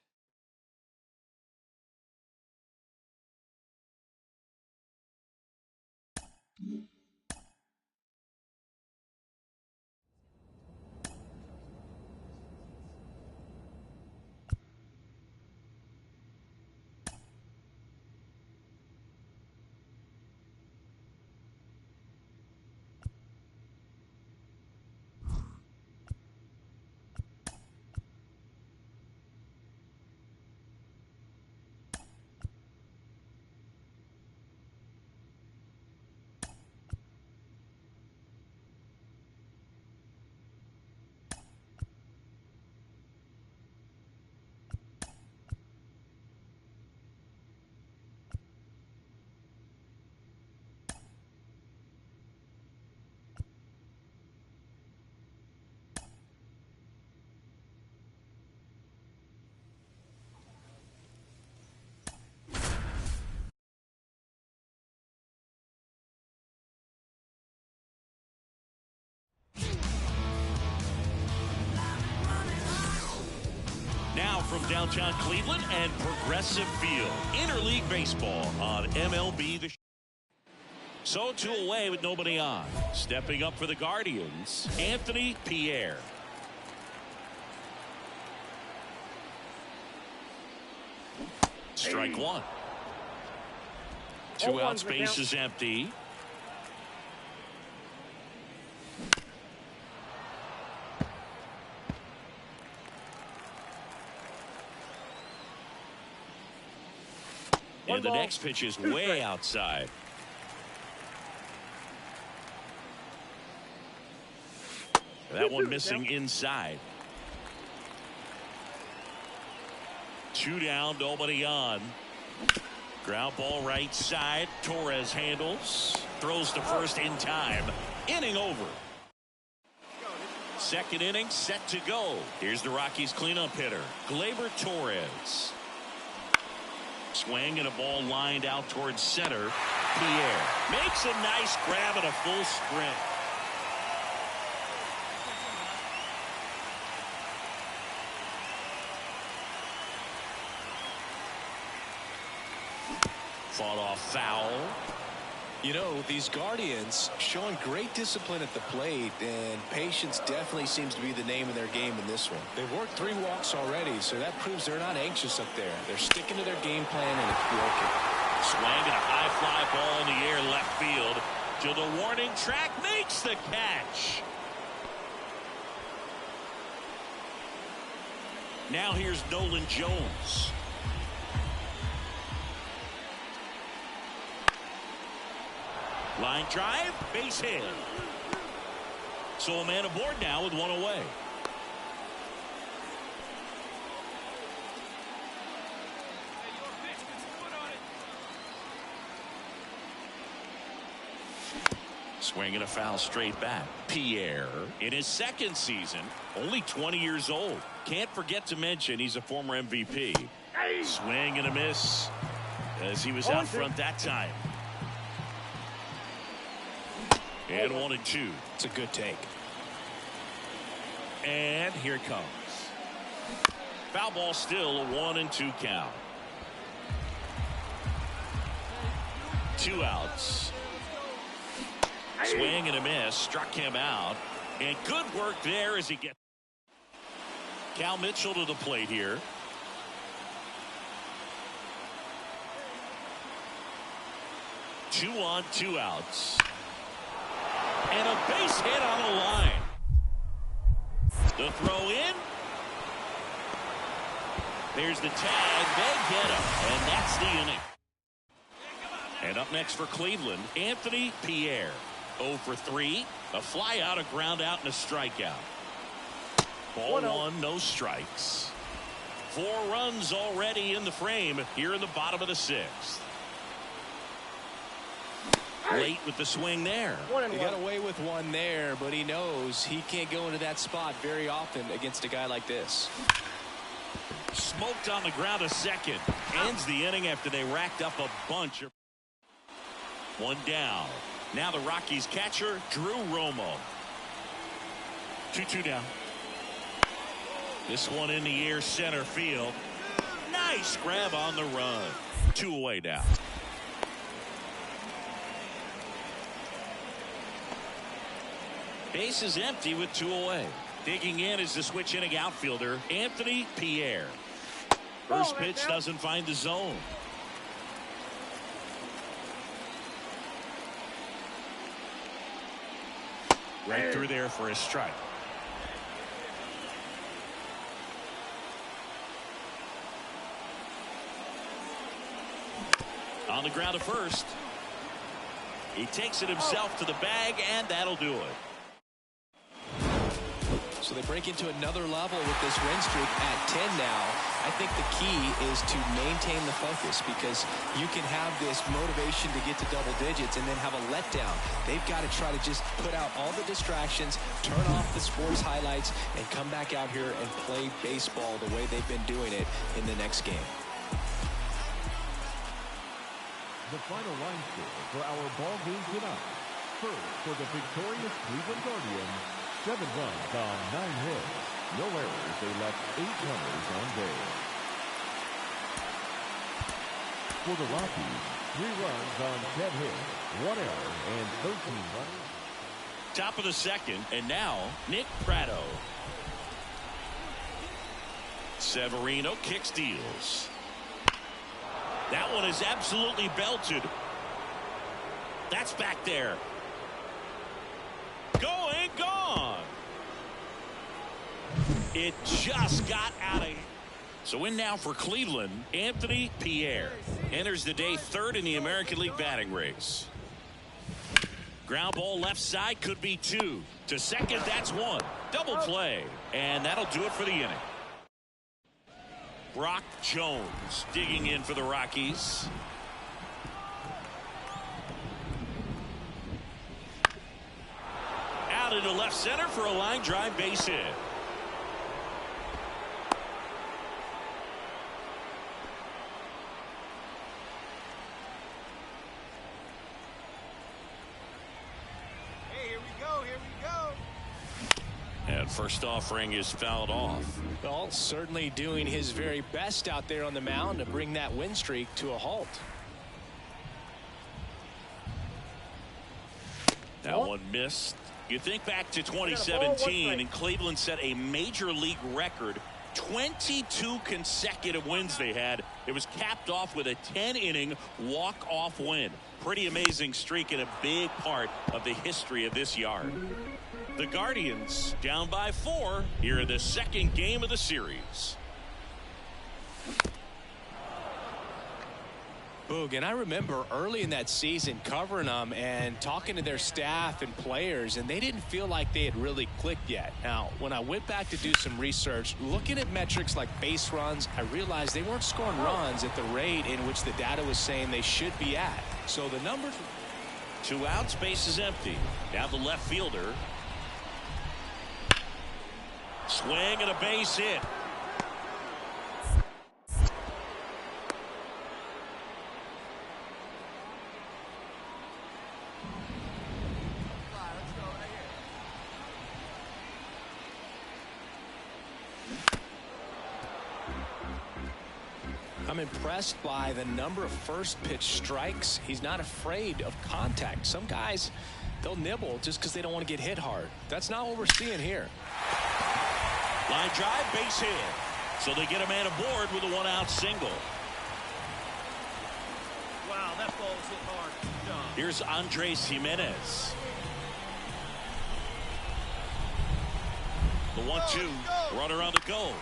Now from downtown Cleveland and Progressive Field, interleague baseball on MLB. So 2 away with nobody on. Stepping up for the Guardians, Anthony Pierre. Strike one. 2 out, space is empty. And the next pitch is way outside. That one missing inside. 2 down, nobody on. Ground ball right side. Torres handles. Throws to first in time. Inning over. Second inning set to go. Here's the Rockies cleanup hitter, Gleyber Torres. Swing and a ball lined out towards center. Pierre makes a nice grab and a full sprint. Fought off foul. you know, these Guardians showing great discipline at the plate, and patience definitely seems to be the name of their game in this one. They've worked 3 walks already, so that proves they're not anxious up there. They're sticking to their game plan, and it's working. Swing and a high fly ball in the air left field to the warning track, makes the catch. Now here's Nolan Jones. Line drive, base hit. So a man aboard now with 1 away. Swing and a foul straight back. Pierre in his 2nd season, only 20 years old. Can't forget to mention he's a former MVP. Swing and a miss as he was out front that time. And 1-2. It's a good take. And here it comes. Foul ball, still a 1-2 count. 2 outs. Swing and a miss, struck him out, and good work there as he gets. Cal Mitchell to the plate here. Two on, 2 outs. And a base hit on the line. The throw in. There's the tag. They get him. And that's the inning. And up next for Cleveland, Anthony Pierre. 0 for 3. A fly out, a ground out, and a strikeout. Ball 1, no strikes. 4 runs already in the frame here in the bottom of the 6th. late with the swing there. He got away with one there, but he knows he can't go into that spot very often against a guy like this. Smoked on the ground a second. Ends the inning after they racked up a bunch of. One down. Now the Rockies catcher, Drew Romo. 2-2 down. This one in the air, center field. Nice grab on the run. 2 away now. Base is empty with 2 away. Digging in is the switch inning outfielder, Anthony Pierre. First pitch doesn't find the zone. Right through there for a strike. On the ground to first. He takes it himself to the bag, and that'll do it. So they break into another level with this win streak at 10 now. I think the key is to maintain the focus, because you can have this motivation to get to double digits and then have a letdown. They've got to try to just put out all the distractions, turn off the sports highlights, and come back out here and play baseball the way they've been doing it in the next game. The final line score for our ball game tonight. First, for the victorious Cleveland Guardians, 7 runs on 9 hits. No errors. They left 8 runners on base. For the Rockies, 3 runs on 10 hits, 1 error, and 13 runners. Top of the second, and now Nick Pratto. Severino kicks, deals. That one is absolutely belted. That's back there. Going, gone. It just got out of here. So in now for Cleveland, Anthony Pierre. Enters the day 3rd in the American League batting race. Ground ball left side, could be 2. To second, that's 1. Double play. And that'll do it for the inning. Brock Jones digging in for the Rockies. Out into left center for a line drive base hit. Hey, here we go, here we go. And first offering is fouled off. Well, certainly doing his very best out there on the mound to bring that win streak to a halt. That one missed. You think back to 2017, and Cleveland set a major league record. 22 consecutive wins they had. It was capped off with a 10-inning walk-off win. Pretty amazing streak and a big part of the history of this yard. The Guardians down by 4 here in the second game of the series. Boog, and I remember early in that season covering them and talking to their staff and players, and they didn't feel like they had really clicked yet. Now, when I went back to do some research, looking at metrics like base runs, I realized they weren't scoring runs at the rate in which the data was saying they should be at. So the numbers. 2 outs, base is empty. Now the left fielder. Swing and a base hit. I'm impressed by the number of first pitch strikes. He's not afraid of contact. Some guys, they'll nibble just because they don't want to get hit hard. That's not what we're seeing here. Line drive, base hit. So they get a man aboard with a 1-out single. Wow, that ball's hit hard. Good job. Here's Andres Jimenez. The 1-2. Runner on the go.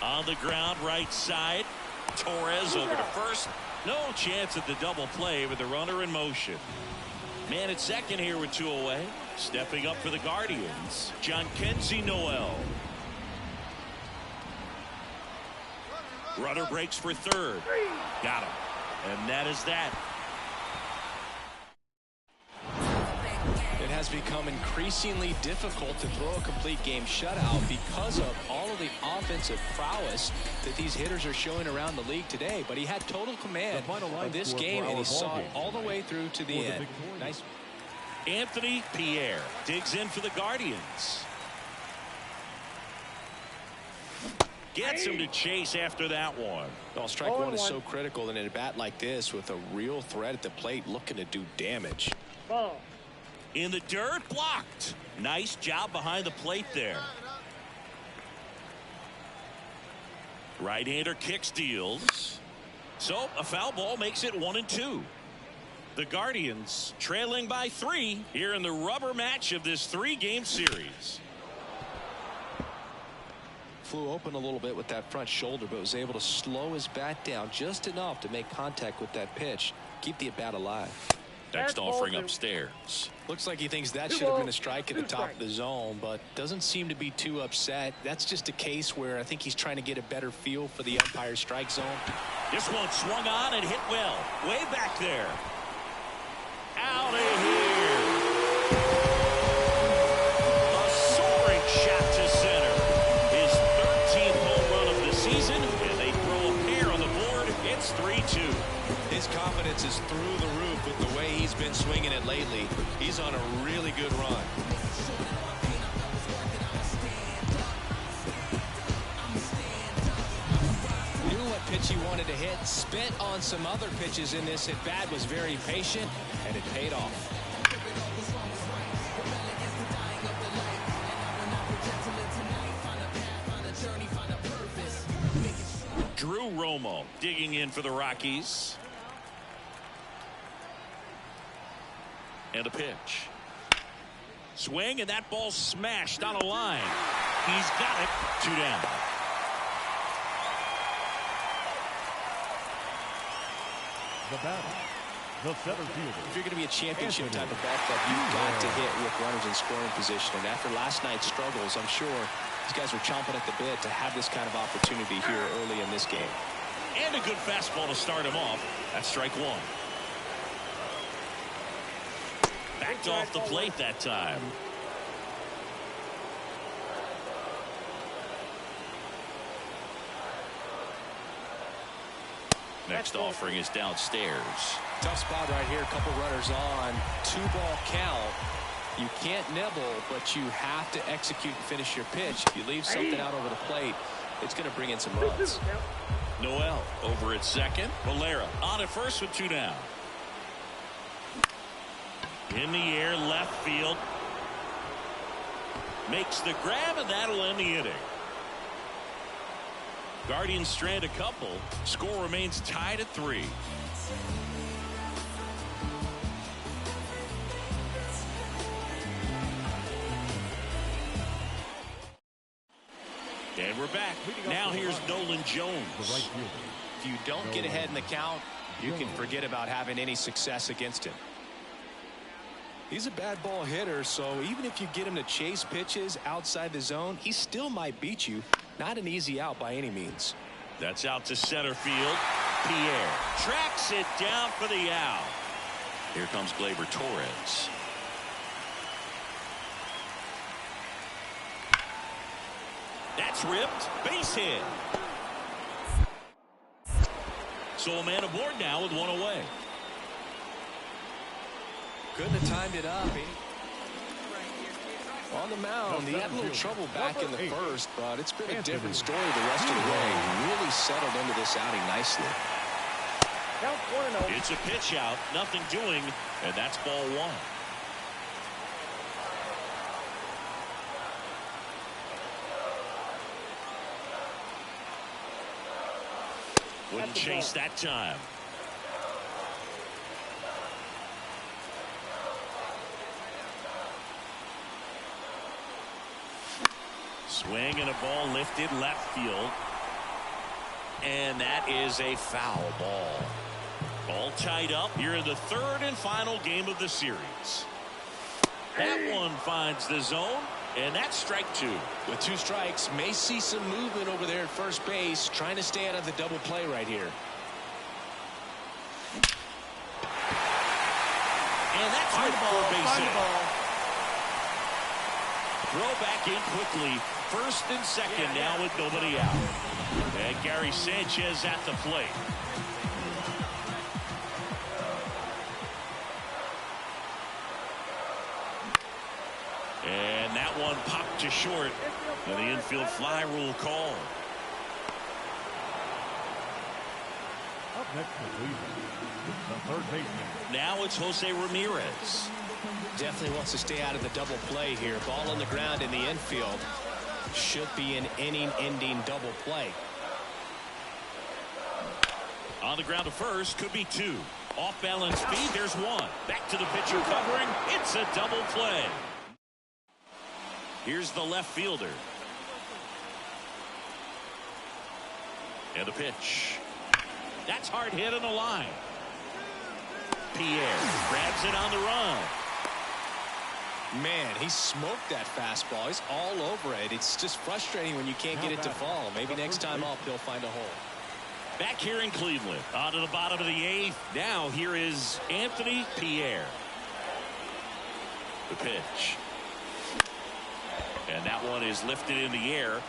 On the ground, right side. Torres over to first. No chance at the double play with the runner in motion. Man at second here with 2 away. Stepping up for the Guardians, Jhonkensy Noel. Runner breaks for third. Got him. And that is that. has become increasingly difficult to throw a complete game shutout because of all of the offensive prowess that these hitters are showing around the league today. But he had total command of this game, and he saw it all the way through to the end. Nice. Anthony Pierre digs in for the Guardians. Gets him to chase after that one. Well, strike one is so critical in a bat like this with a real threat at the plate looking to do damage. Ball. In the dirt, blocked. Nice job behind the plate there. Right-hander kicks, deals. So a foul ball makes it 1-2. The Guardians trailing by 3 here in the rubber match of this 3-game series. Flew open a little bit with that front shoulder, but was able to slow his bat down just enough to make contact with that pitch. Keep the at-bat alive. Next offering upstairs. Looks like he thinks that should have been a strike at the top of the zone, but doesn't seem to be too upset. That's just a case where I think he's trying to get a better feel for the umpire's strike zone. This one swung on and hit well. Way back there. Out of here. A soaring shot to center. His 13th home run of the season, and they throw a pair on the board. It's 3-2. His confidence is through the roof with the way he's been swinging it lately. He's on a really good run. Knew what pitch he wanted to hit. Spent on some other pitches in this at bat. Was very patient, and it paid off. Drew Romo digging in for the Rockies. And a pitch. Swing, and that ball smashed on a line. He's got it. 2 down. The batter, the center fielder. If you're going to be a championship type of ball club, you've got to hit with runners in scoring position. And after last night's struggles, I'm sure these guys are chomping at the bit to have this kind of opportunity here early in this game. And a good fastball to start him off. That's strike 1. Backed off the plate that time. Next offering is downstairs. Tough spot right here. A couple runners on. 2-ball count. You can't nibble, but you have to execute and finish your pitch. If you leave something out over the plate, it's going to bring in some runs. Noel over at second. Valera on at first with 2 down. In the air, left field. Makes the grab, and that'll end the inning. Guardians strand a couple. Score remains tied at 3. And we're back. Now here's Nolan Jones. If you don't get ahead in the count, you can forget about having any success against him. He's a bad ball hitter, so even if you get him to chase pitches outside the zone, he still might beat you. Not an easy out by any means. That's out to center field. Pierre tracks it down for the out. Here comes Gleyber Torres. That's ripped. Base hit. So a man aboard now with 1 away. Couldn't have timed it up. On the mound, he had a little trouble back in the first, but it's been a different story the rest of the way. Really settled into this outing nicely. Count 1-0. It's a pitch out, nothing doing, and that's ball 1. Wouldn't chase that time. Swing and a ball lifted left field. And that is a foul ball. All tied up here in the 3rd and final game of the series. That one finds the zone, and that's strike 2. With 2 strikes, may see some movement over there at first base, trying to stay out of the double play right here. And that's hard ball, base hit. Throw back in quickly. First and second now with nobody out. And Gary Sanchez at the plate. And that one popped to short. And the infield fly rule call. Up next for Cleveland, the third baseman. Now it's Jose Ramirez. Definitely wants to stay out of the double play here. Ball on the ground in the infield. Should be an inning-ending double play. On the ground to first, could be two. Off-balance speed, there's one. Back to the pitcher covering. It's a double play. Here's the left fielder. And the pitch. That's hard hit on the line. Pierre grabs it on the run. Man, he smoked that fastball. He's all over it. It's just frustrating when you can't get it to fall. Maybe next time up he'll find a hole. Back here in Cleveland, on to the bottom of the eighth. Now here is Anthony Pierre. The pitch. And that one is lifted in the air.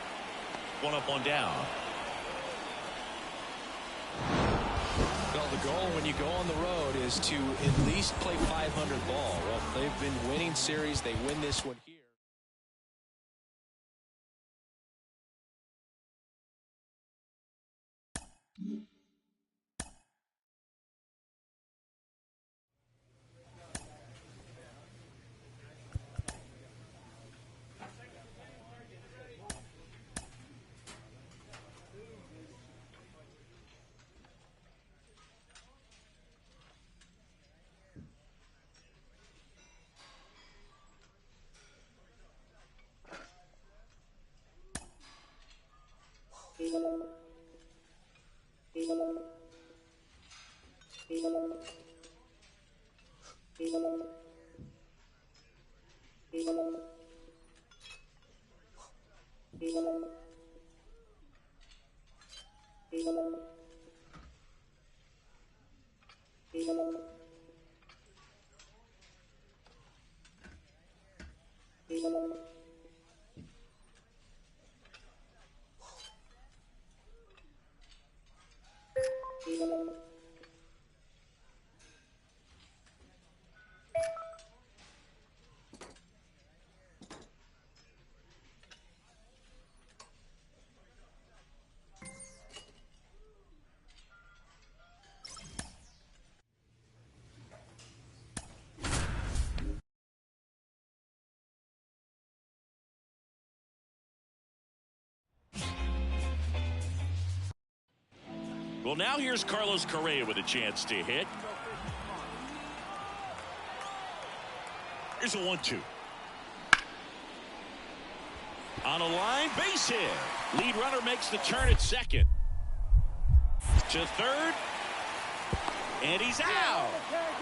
One up, one down. Well, the goal when you go on the road is to at least play 500 ball. Well, they've been winning series. They win this one here. Well, now here's Carlos Correa with a chance to hit. Here's a 1-2. On a line, base hit. Lead runner makes the turn at second. To third. And he's out.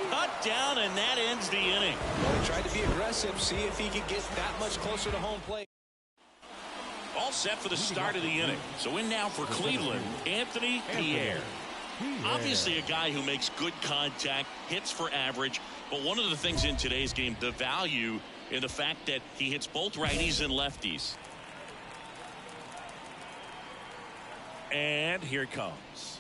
Cut down, and that ends the inning. Well, he tried to be aggressive, see if he could get that much closer to home plate. All set for the start of the inning. So in now for Cleveland, Anthony Pierre. Obviously a guy who makes good contact, hits for average. But one of the things in today's game, the value in the fact that he hits both righties and lefties. And here it comes.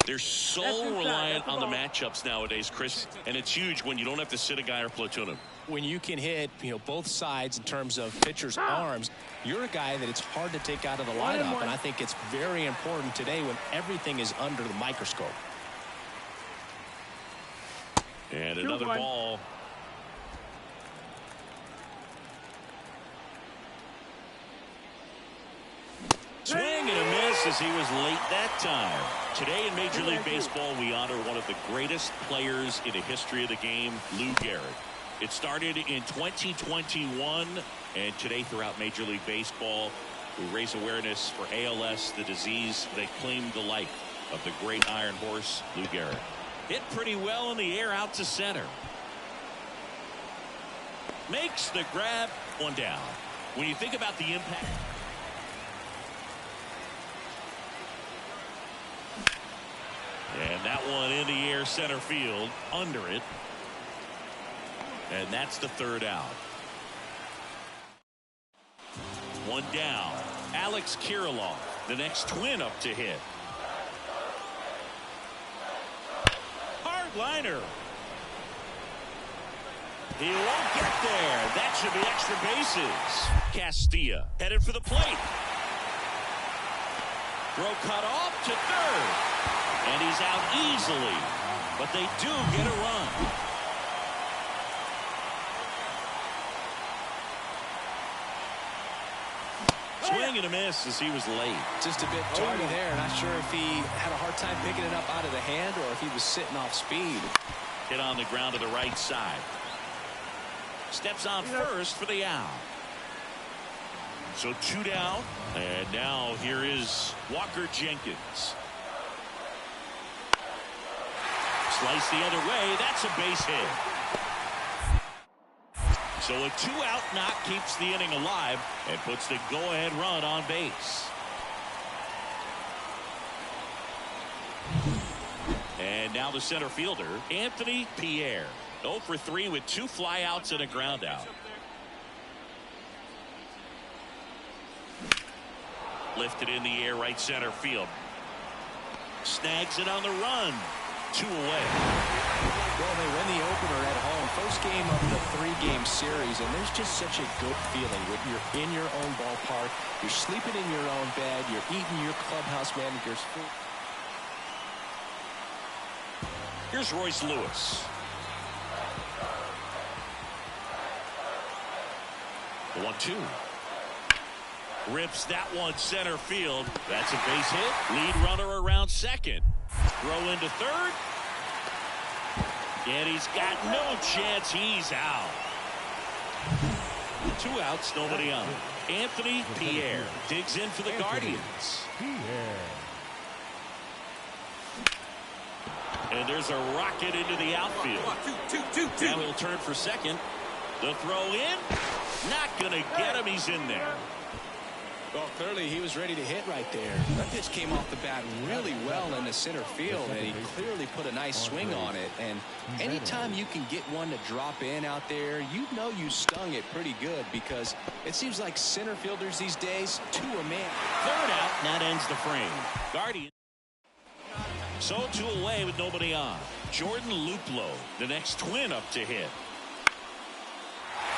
They're so reliant on the matchups nowadays, Chris. And it's huge when you don't have to sit a guy or platoon him. When you can hit, both sides in terms of pitchers' arms, you're a guy that it's hard to take out of the lineup, and I think it's very important today when everything is under the microscope. And another ball. Swing and a miss as he was late that time. Today in Major League Baseball, we honor one of the greatest players in the history of the game, Lou Gehrig. It started in 2021, and today throughout Major League Baseball, we raise awareness for ALS, the disease that claimed the life of the great Iron Horse, Lou Gehrig. Hit pretty well in the air out to center. Makes the grab, one down. When you think about the impact. And that one in the air center field, under it. And that's the third out. One down. Alex Kirilloff, the next twin up to hit. Hard liner. He won't get there. That should be extra bases. Castilla headed for the plate. Throw cut off to third. And he's out easily. But they do get a run. Swing and a miss as he was late. Just a bit tardy there. Not sure if he had a hard time picking it up out of the hand or if he was sitting off speed. Hit on the ground to the right side. Steps on first for the out. So 2 down. And now here is Walker Jenkins. Slice the other way. That's a base hit. So a 2-out knock keeps the inning alive and puts the go-ahead run on base. And now the center fielder, Anthony Pierre. 0 for 3 with 2 flyouts and a ground out. Lifted in the air, right center field. Snags it on the run. 2 away. Well, they win the opener at home. First game of the 3-game series, and there's just such a good feeling when you're in your own ballpark. You're sleeping in your own bed. You're eating your clubhouse manager's food. Here's Royce Lewis. The 1-2. Rips that one center field. That's a base hit. Lead runner around second. Throw into third. And he's got no chance. He's out. 2 outs, nobody on. Anthony Pierre digs in for the Guardians. And there's a rocket into the outfield. Now he'll turn for second. The throw in. Not going to get him. He's in there. Well, clearly he was ready to hit right there. That pitch came off the bat really well in the center field, and he clearly put a nice swing on it. And anytime you can get one to drop in out there, you know you stung it pretty good, because it seems like center fielders these days, 2 a man. 3rd out, and that ends the frame. Guardian. So 2 away with nobody on. Jordan Luplow, the next twin up to hit.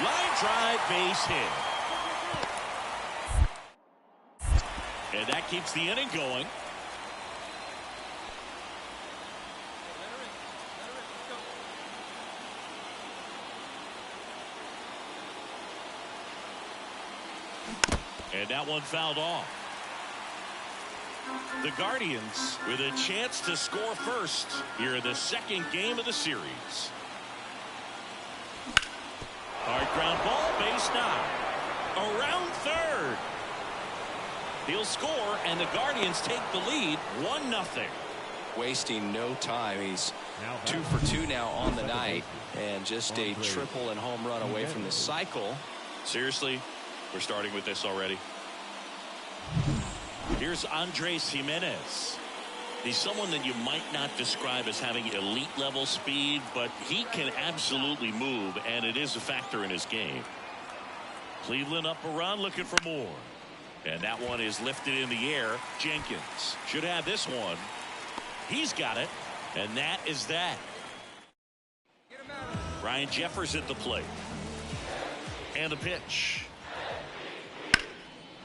Line drive, base hit. And that keeps the inning going. And that one fouled off. The Guardians with a chance to score first here in the 2nd game of the series. Hard ground ball, base 9. Around third. He'll score, and the Guardians take the lead 1-0. Wasting no time. He's 2 for 2 now on the night, and just a triple and home run away from the cycle. Seriously, we're starting with this already. Here's Andres Jimenez. He's someone that you might not describe as having elite level speed, but he can absolutely move, and it is a factor in his game. Cleveland up a run, looking for more. And that one is lifted in the air. Jenkins should have this one. He's got it. And that is that. Ryan Jeffers at the plate. And the pitch.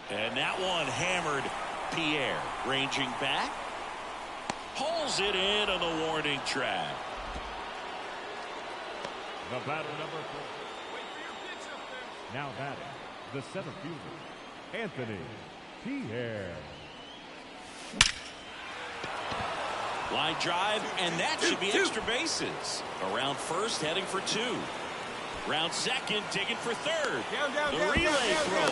And that one hammered. Pierre ranging back. Pulls it in on the warning track. The batter number 4. Now batting, the center fielder, Anthony Pierre. Line drive, and that should be extra bases. Around first, heading for 2. Round second, digging for third. The relay throw.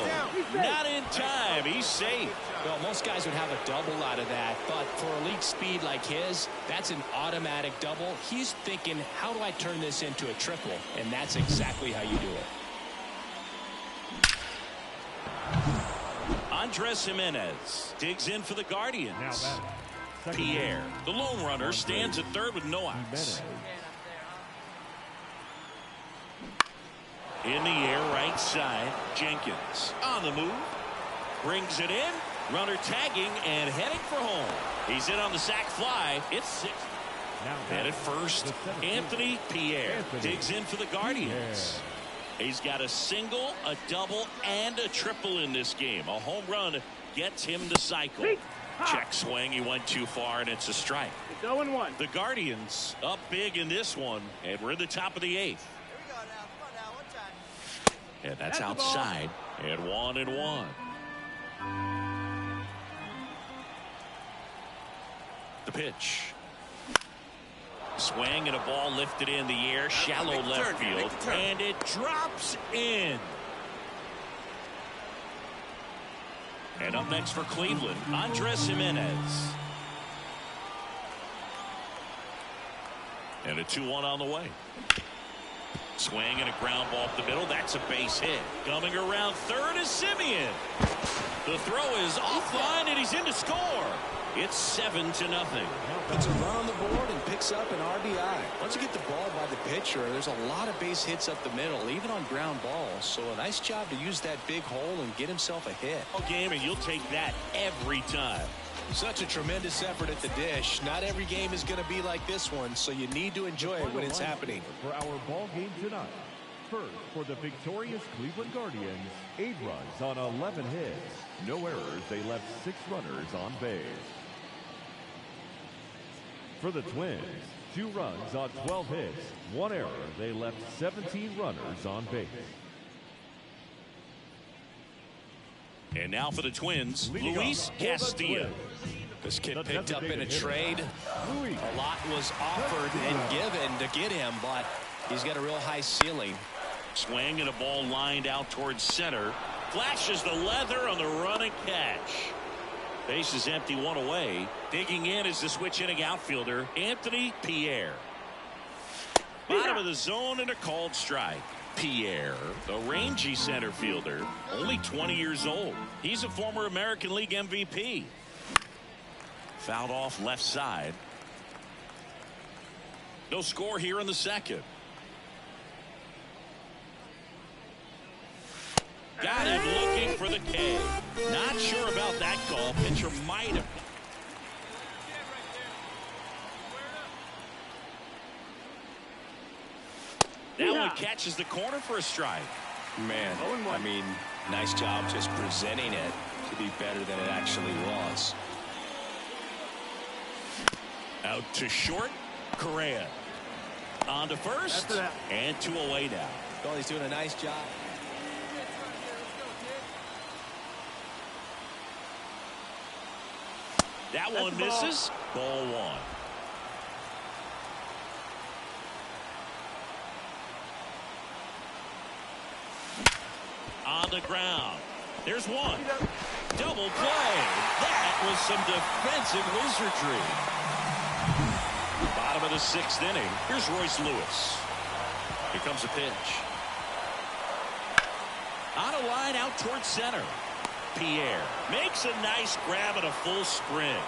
Not in time. He's safe. Well, most guys would have a double out of that, but for elite speed like his, that's an automatic double. He's thinking, how do I turn this into a triple? And that's exactly how you do it. Andres Jimenez digs in for the Guardians. Pierre, the lone runner, stands at third with no outs. In the air, right side. Jenkins on the move. brings it in. Runner tagging and heading for home. He's in on the sac fly. It's 6. And at first, Anthony Pierre digs in for the Guardians. He's got a single, a double, and a triple in this game. A home run gets him the cycle. Check swing. He went too far, and it's a strike. It's 0-1. The Guardians up big in this one, and we're in the top of the 8th. Here we go now. Come on now. One time. And that's outside. And 1-1. The pitch. Swing and a ball lifted in the air, shallow left field, and it drops in. And up next for Cleveland, Andres Jimenez. And a 2-1 on the way. Swing and a ground ball up the middle. That's a base hit. Coming around third is Simeon. The throw is offline, and he's in to score. It's 7-0. Puts a run on the board and picks up an RBI. Once you get the ball by the pitcher, there's a lot of base hits up the middle, even on ground balls. So a nice job to use that big hole and get himself a hit. Game, and you'll take that every time. Such a tremendous effort at the dish. Not every game is going to be like this one, so you need to enjoy it when it's happening. For our ball game tonight. First, for the victorious Cleveland Guardians, 8 runs on 11 hits. No errors. They left 6 runners on base. For the Twins, 2 runs on 12 hits, 1 error. They left 17 runners on base. And now for the Twins, Luis Castillo. This kid picked up in a trade. A lot was offered and given to get him, but he's got a real high ceiling. Swing and a ball lined out towards center. Flashes the leather on the running catch. Base is empty, 1 away. Digging in is the switch hitting outfielder, Anthony Pierre. Bottom of the zone and a called strike. Pierre, the rangy center fielder, only 20 years old. He's a former American League MVP. Fouled off left side. No score here in the second. Got him looking for the K. Not sure about that call. Pitcher might have. That one catches the corner for a strike. Man, I mean, nice job just presenting it to be better than it actually was. Out to short, Correa. On to first, and 2 away now. Well, he's doing a nice job. That one misses. Ball 1. On the ground. There's one. Double play. That was some defensive wizardry. Bottom of the 6th inning. Here's Royce Lewis. Here comes a pitch. On a line out towards center. Pierre makes a nice grab and a full sprint.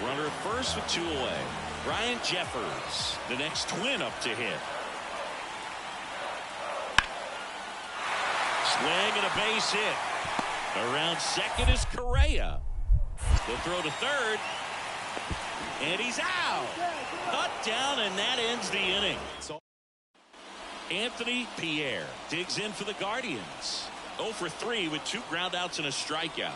Runner at first with 2 away. Brian Jeffers, the next Twin up to hit. Swing and a base hit. Around second is Correa. The throw to third. And he's out. Cut down, and that ends the inning. Anthony Pierre digs in for the Guardians. 0 for 3 with 2 groundouts and a strikeout.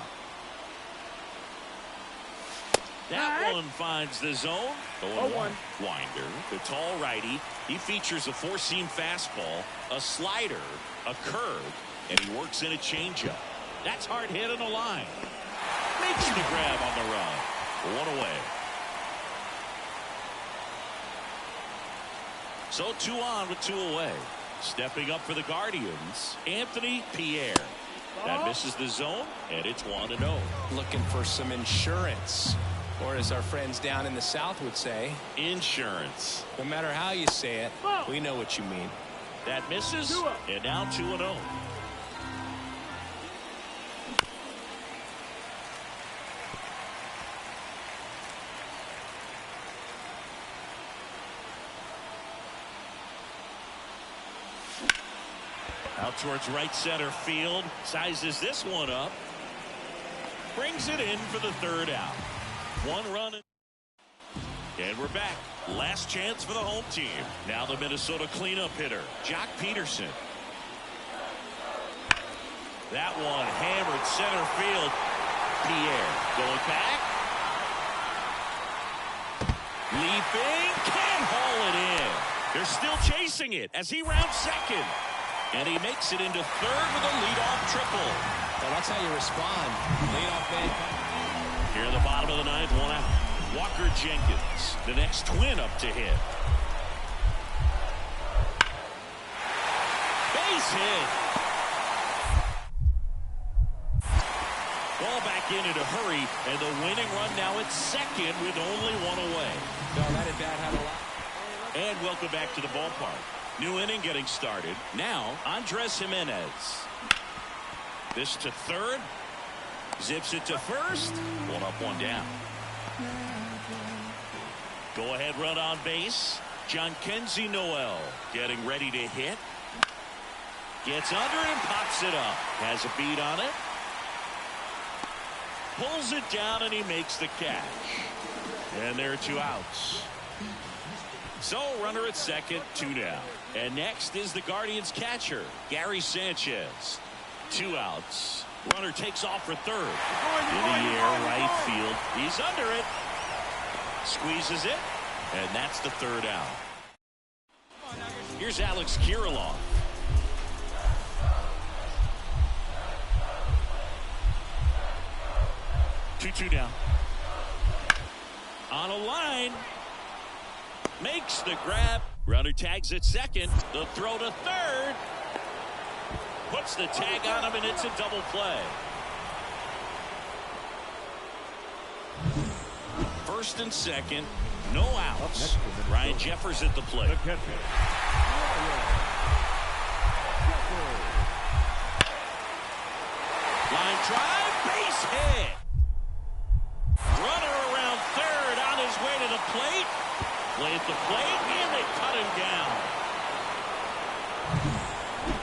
That one finds the zone. 0-1. Winder, the tall righty. He features a 4-seam fastball, a slider, a curve, and he works in a changeup. That's hard hit on the line. Makes the grab on the run. 1 away. So 2 on with 2 away. Stepping up for the Guardians, Anthony Pierre. That misses the zone, and it's 1-0. Looking for some insurance, or as our friends down in the South would say, insurance. No matter how you say it, we know what you mean. That misses, and now 2-0. out towards right center field. Sizes this one up. Brings it in for the third out. One run. And we're back. Last chance for the home team. Now the Minnesota cleanup hitter, Jock Peterson. That one hammered center field. Pierre going back. Leaping. Can't haul it in. They're still chasing it as he rounds second. And he makes it into third with a leadoff triple. Well, that's how you respond. Leadoff man. Here in the bottom of the ninth, one out. Walker Jenkins, the next twin up to hit. Base hit. Ball back in a hurry, and the winning run now at second with only one away. No, that at bat had a lot. And welcome back to the ballpark. New inning getting started. Now, Andres Jimenez. This to third. Zips it to first. One up, one down. Go ahead run on base. Jhonkensy Noel getting ready to hit. Gets under it and pops it up. Has a beat on it. Pulls it down and he makes the catch. And there are two outs. So runner at second, two down. And next is the Guardians catcher, Gary Sanchez. Two outs. Runner takes off for third. In the air, right field. He's under it. Squeezes it. And that's the third out. Here's Alex Kirilloff. Two down. On a line. Makes the grab. Runner tags at second. The throw to third. Puts the tag on him, and it's a double play. First and second. No outs. Ryan Jeffers at the plate. Line drive. Base hit. Runner around third on his way to the plate. Play at the plate, and they cut him down.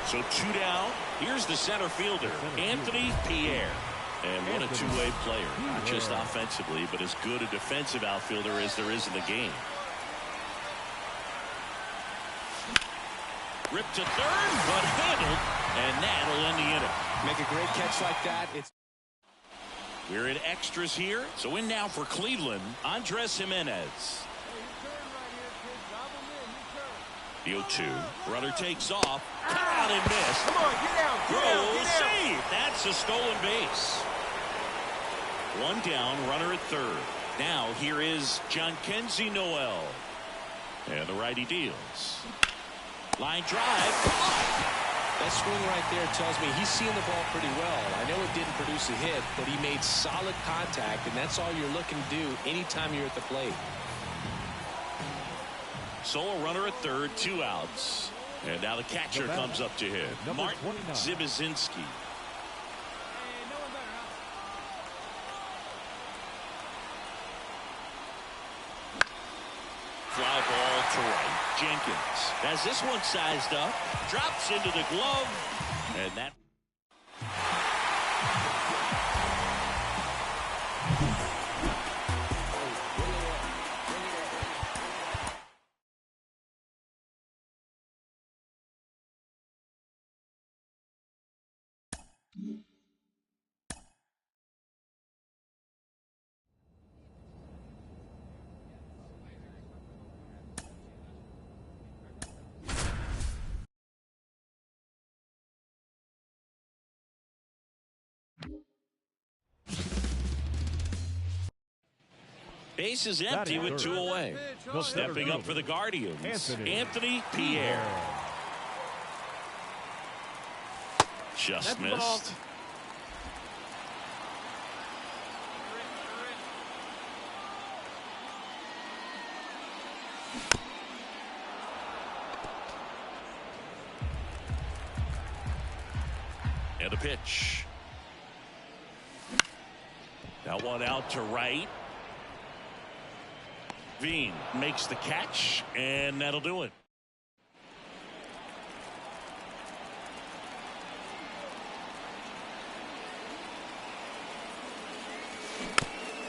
So two down. Here's the center fielder, Anthony Pierre. And what a two-way player. Not just offensively, but as good a defensive outfielder as there is in the game. Ripped to third, but handled, and that'll end the inning. Make a great catch like that. We're in extras here. So in now for Cleveland, Andres Jimenez. The 0-2. Runner takes off. Caught and missed. Come on, get out. Throw, save. That's a stolen base. One down, runner at third. Now here is Jhonkensy Noel. And the righty deals. Line drive. That swing right there tells me he's seeing the ball pretty well. I know it didn't produce a hit, but he made solid contact, and that's all you're looking to do anytime you're at the plate. So a runner at third, two outs. And now the catcher comes up to hit. Martin Zibizinski. Fly ball to right. Jenkins has this one sized up. Drops into the glove. And that. Base is empty with two away. Stepping up for the Guardians, Anthony Pierre. Just missed. And a pitch. That one out to right. Veen makes the catch, and that'll do it.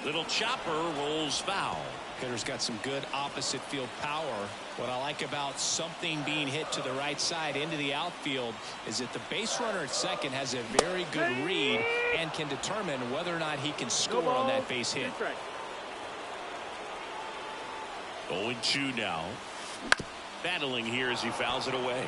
Little chopper rolls foul. Hitter's got some good opposite field power. What I like about something being hit to the right side into the outfield is that the base runner at second has a very good read and can determine whether or not he can score on that base hit. 0-2 now. Battling here as he fouls it away.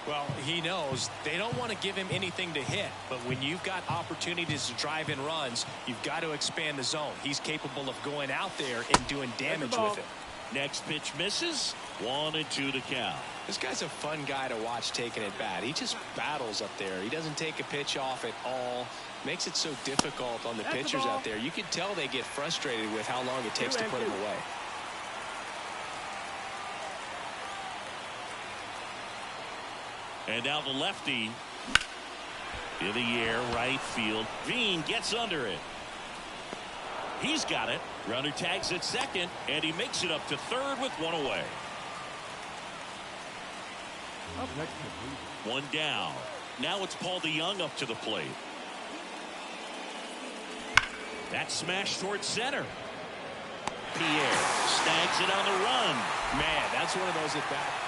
Well, he knows they don't want to give him anything to hit, but when you've got opportunities to drive in runs, you've got to expand the zone. He's capable of going out there and doing damage with it. Next pitch misses. 1-2 to count. This guy's a fun guy to watch taking it bat. He just battles up there. He doesn't take a pitch off at all. Makes it so difficult on the pitchers out there. You can tell they get frustrated with how long it takes to put him away. And now the lefty in the air, right field. Veen gets under it. He's got it. Runner tags at second, and he makes it up to third with one away. Up next, one down. Now it's Paul DeYoung up to the plate. That smash towards center. Pierre snags it on the run. Man, that's one of those at bats.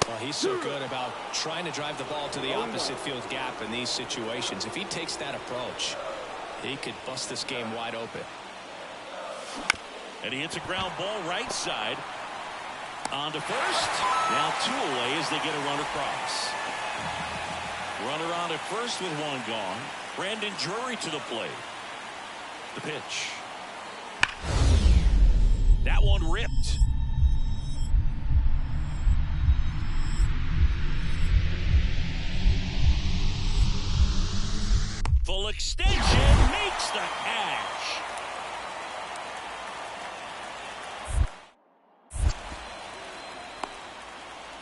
Well, he's so good about trying to drive the ball to the opposite field gap in these situations. If he takes that approach, he could bust this game wide open. And he hits a ground ball right side. On to first. Now 2 away as they get a run across. Runner on at first with one gone. Brandon Drury to the plate. The pitch. That one ripped. Full extension makes the catch.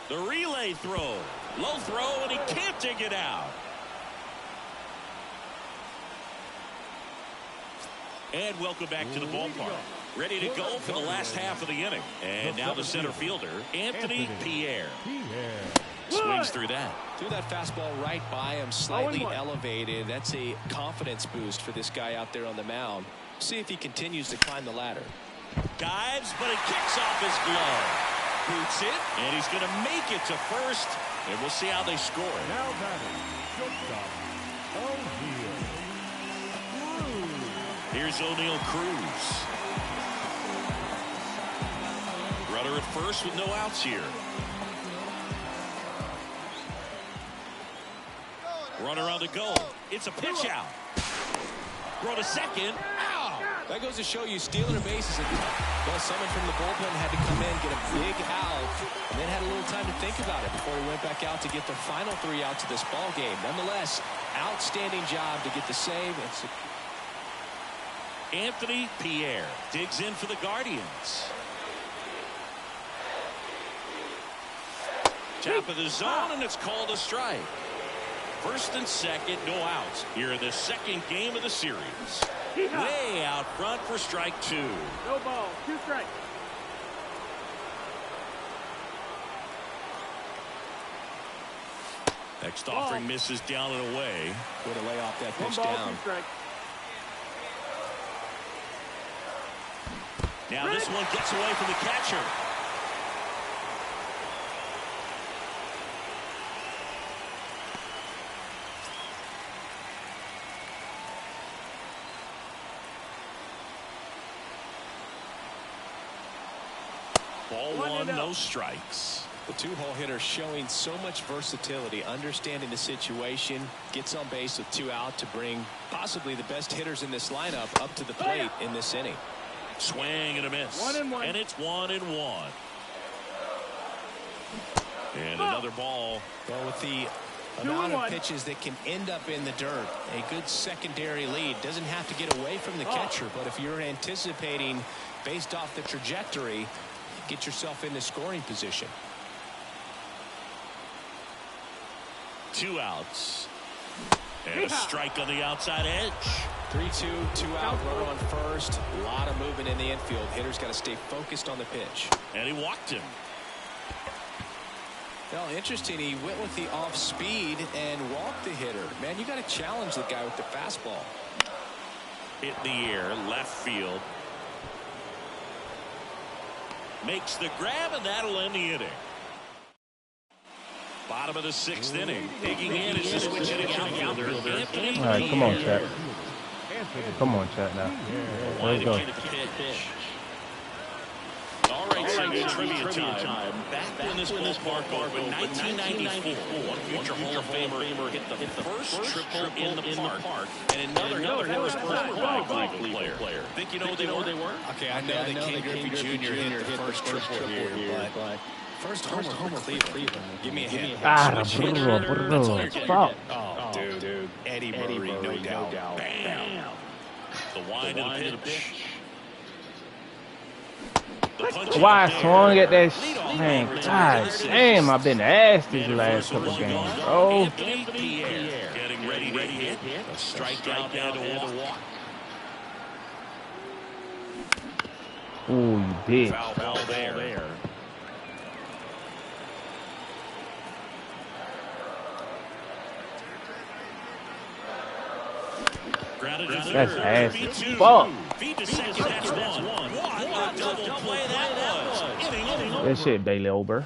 The relay throw. Low throw, and he can't dig it out. And welcome back to the ballpark. Ready to go for the last half of the inning. And now the center fielder, Anthony Pierre. Swings through that. Threw that fastball right by him, slightly elevated. That's a confidence boost for this guy out there on the mound. See if he continues to climb the ladder. Dives, but it kicks off his glove. Boots it, and he's going to make it to first. And we'll see how they score. Now batting, shortstop, O'Neill. Here's O'Neill Cruz. Runner at first with no outs here. Runner on the go. It's a pitch out. Throw to second. Ow! That goes to show you stealing a base is a tough. Well, someone from the bullpen had to come in, get a big out, and then had a little time to think about it before he went back out to get the final 3 outs of this ball game. Nonetheless, outstanding job to get the save. Anthony Pierre digs in for the Guardians. Top of the zone, and it's called a strike. First and second, no outs here in the second game of the series. Way out front for strike 2. No ball, 2 strikes. Next offering misses down and away. Way to lay off that pitch 1 ball, down. 2 strikes. Now this one gets away from the catcher. Ball 1, no strikes. The 2-hole hitter showing so much versatility, understanding the situation, gets on base with 2 out to bring possibly the best hitters in this lineup up to the plate in this inning. Swing and a miss. 1-1. And it's 1-1. And another ball. Well, with the amount of pitches that can end up in the dirt, a good secondary lead. Doesn't have to get away from the catcher, but if you're anticipating based off the trajectory, get yourself into scoring position. 2 outs. And a strike on the outside edge. 3-2, 2 out, runner on first. A lot of movement in the infield. Hitter's got to stay focused on the pitch. And he walked him. Well, interesting. He went with the off speed and walked the hitter. Man, you got to challenge the guy with the fastball. Hit in the air, left field. Makes the grab, and that'll end the inning. Bottom of the 6th inning. Digging in is the switch hitting outfielder. All right, come on, chat. Come on, chat now. Let's go. All right, so trivia time. Back when this ballpark opened, 1994, one future Hall of Famer hit the first triple in the park, and another first Cleveland player. Think you know who they were? Okay, I know that Ken Griffey Jr. hit the first triple here, but first homer for Cleveland. Give me a hint. Fuck. Oh, dude. Eddie Murray, no doubt. Bam. The wind of the pitch. Why I swung at that man? God damn, I've been asked these last couple games, bro. Getting ready to hit. A strikeout and a walk. Ooh, you bitch. Foul ball there. That's ass. Fuck. Feed to second, that's one. What a double play that was. That shit, Bailey Ober.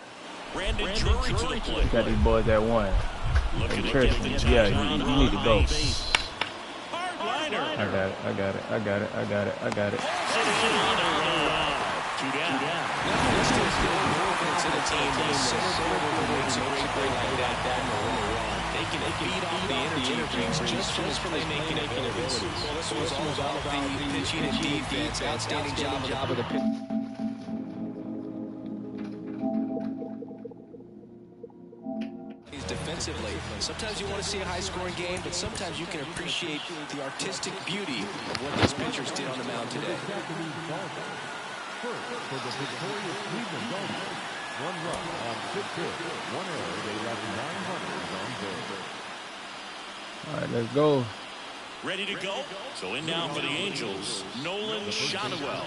Brandon Drury to the plate. Got these boys at one. Hey, Tristan, yeah, you need to go. I got it. Two down. Let's do confidence in a team that is center fielder who makes a great play like that. They can feed off the energy drinks just from making abilities. Well, this was all about the pitching and defense. Outstanding job of the pitch. Defensively. Sometimes you want to see a high-scoring game, but sometimes you can appreciate the artistic beauty of what these pitchers did on the mound today. First, for the victorious Cleveland Guardians, 1 run on 6 hits, 1 error. They left 9 runners on base. All right, let's go. Ready to go? So in now for the Angels, Nolan Shotwell.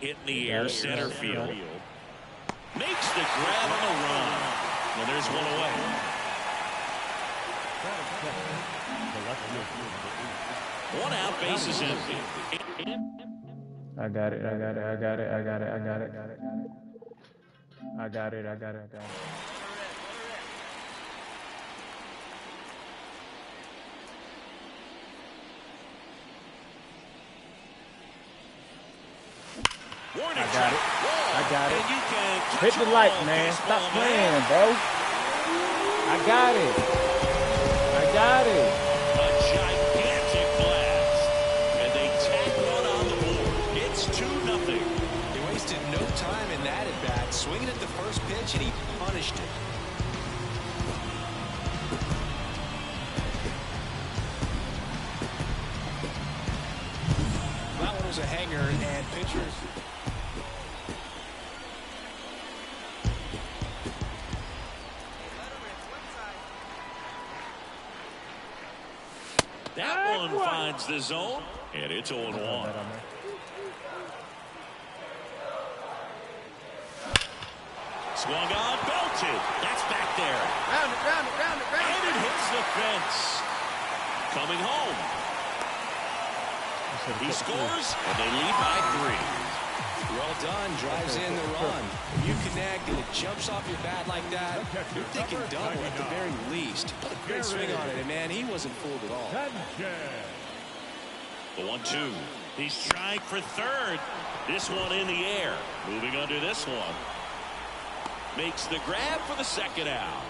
Hit in the air, center field. Makes the grab on the run. Well, there's one away. One out, bases empty. I got it. I got it. Hit the light, man. Stop playing, bro. I got it. A gigantic blast. And they tack one on the board. It's 2-0. He wasted no time in that at-bat, swinging at the first pitch, and he punished it. That one was a hanger, and pitchers... That one finds the zone, and it's 0-1. Swung on, belted. That's back there. Round it. And it hits the fence. Coming home. He scores, and they lead by 3. Well done, drives in the run. If you connect and it jumps off your bat like that, you're thinking double at the very least. Put a great swing on it, and man, he wasn't fooled at all. The 1-2. He's trying for third. This one in the air. Moving under this one. Makes the grab for the second out.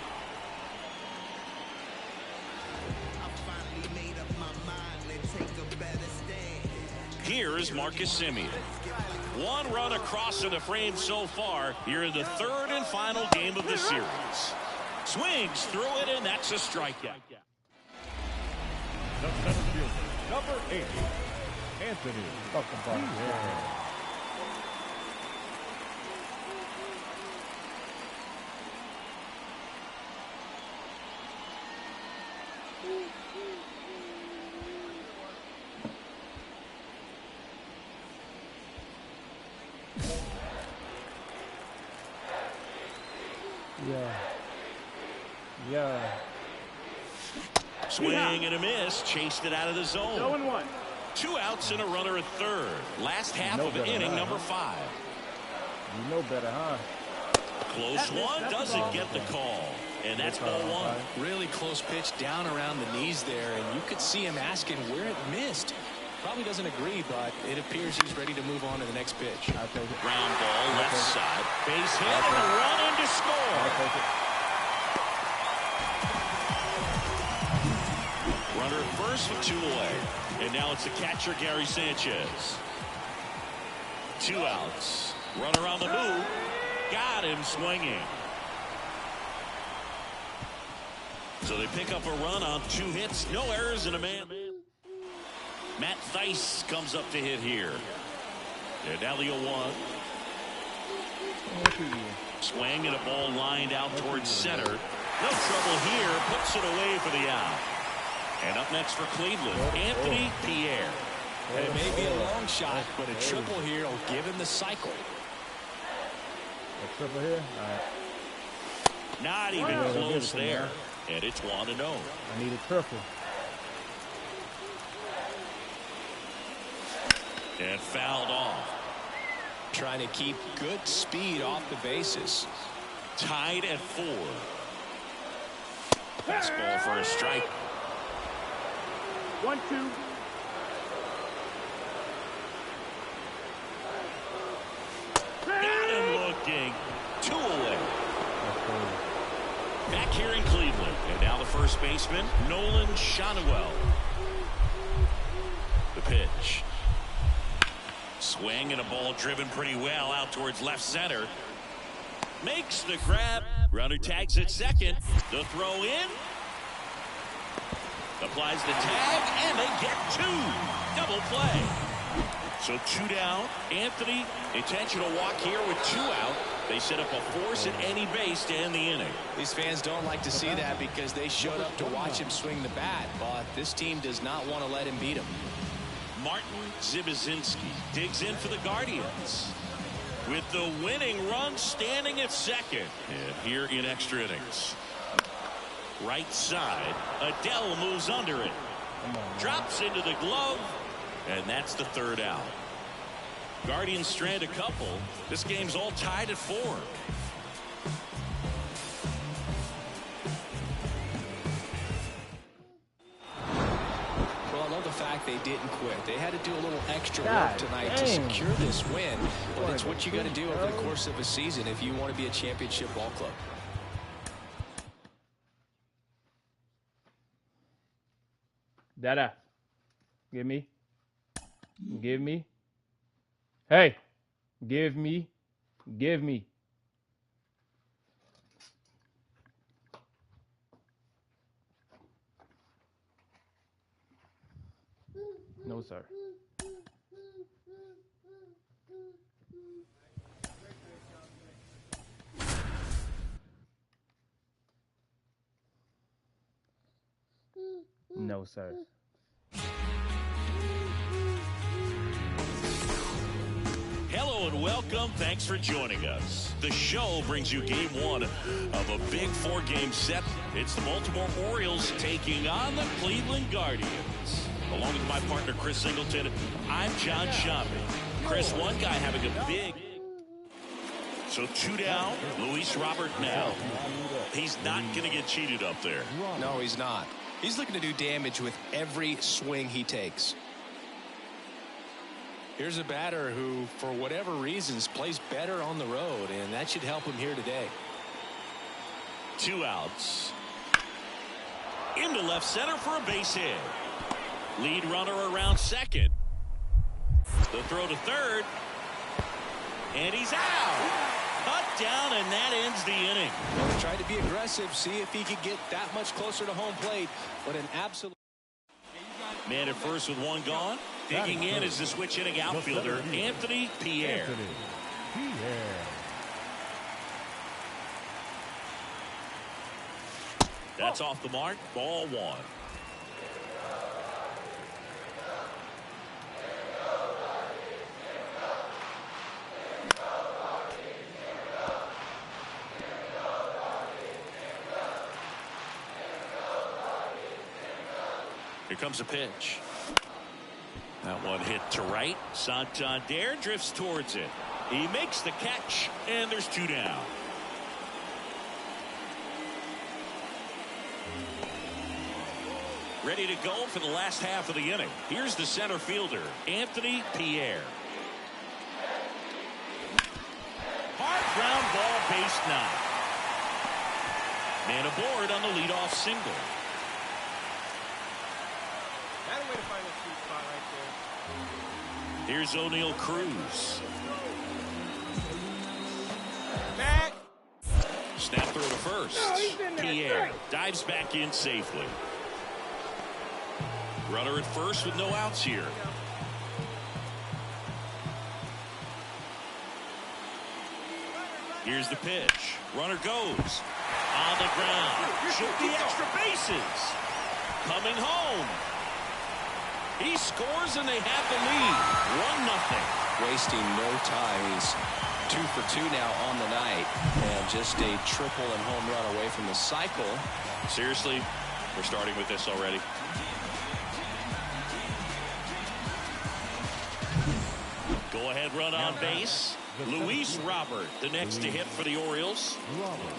Here's Marcus Semien. 1 run across to the frame so far here in the 3rd and final game of the series. Swings through it, and that's a strikeout. The center fielder, number 8, Anthony. Yeah. Swing and a miss. Chased it out of the zone. 0-1. 2 outs and a runner at third. Last half of inning number 5. You know better, huh? Close one. Doesn't get the call. And that's ball 1. Really close pitch down around the knees there, and you could see him asking where it missed. Probably doesn't agree, but it appears he's ready to move on to the next pitch. I'll take it. Ground ball, left side. Base hit and a run in to score. I'll take it. Runner at first with 2 away. And now it's the catcher, Gary Sanchez. 2 outs. Runner on the move. Got him swinging. So they pick up a run on 2 hits. No errors and a man. Matt Theis comes up to hit here. And now the 0-1. Swing and a ball lined out towards center. No trouble here. Puts it away for the out. And up next for Cleveland, Anthony Pierre. It may be a long shot, but a triple here will give him the cycle. A triple here? All right. Not even close there. And it's 1-0. I need a triple. And fouled off. Trying to keep good speed off the bases. Tied at 4. Fastball for a strike. 1-2. Got him looking. 2 away. Back here in Cleveland. And now the first baseman, Nolan Schanuel. The pitch. Swing and a ball driven pretty well out towards left center. Makes the grab. Runner tags at second. The throw in. Applies the tag, and they get 2. Double play. So 2 down. Anthony, intentional walk here with 2 out. They set up a force at any base to end the inning. These fans don't like to see that because they showed up to watch him swing the bat, but this team does not want to let him beat him. Martin Zibizinski digs in for the Guardians with the winning run standing at second. And here in extra innings. Right side. Adele moves under it. Drops into the glove. And that's the 3rd out. Guardians strand a couple. This game's all tied at 4. Well, I love the fact they didn't quit. They had to do a little extra work tonight to secure this win. But it's what you got to do over the course of a season if you want to be a championship ball club. Dada. Give me. Give me. Hey. Give me. Give me. No, sir. No, sir. Hello and welcome. Thanks for joining us. The show brings you game 1 of a big 4-game set. It's the Baltimore Orioles taking on the Cleveland Guardians. Along with my partner, Chris Singleton, I'm John Shopping. Chris, one guy having a big... So 2 down, Luis Robert now. He's not going to get cheated up there. No, he's not. He's looking to do damage with every swing he takes. Here's a batter who, for whatever reasons, plays better on the road, and that should help him here today. 2 outs. Into left center for a base hit. Lead runner around second. The throw to third. And he's out. Cut down, and that ends the inning. Well, he tried to be aggressive, see if he could get that much closer to home plate, but an absolute... Man at first with one gone. Digging in is the switch hitting outfielder, Anthony Pierre. That's off the mark. Ball one. Here comes a pitch. That one hit to right. Santander drifts towards it. He makes the catch, and there's two down. Ready to go for the last half of the inning. Here's the center fielder, Anthony Pierre. Hard ground ball, base 9. Man aboard on the leadoff single. That's a way to find a sweet spot right there. Here's O'Neal Cruz. Back. Snap throw to first. Pierre dives back in safely. Runner at first with no outs here. Here's the pitch. Runner goes. On the ground. Shoot the extra bases. Coming home. He scores and they have the lead. 1-0. Wasting no time. He's 2 for 2 now on the night. And just a triple and home run away from the cycle. Seriously, we're starting with this already. Go-ahead run on base. Luis Robert, the next to hit for the Orioles.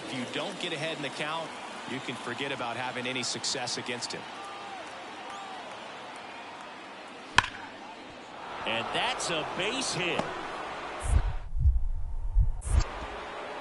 If you don't get ahead in the count, you can forget about having any success against him. And that's a base hit.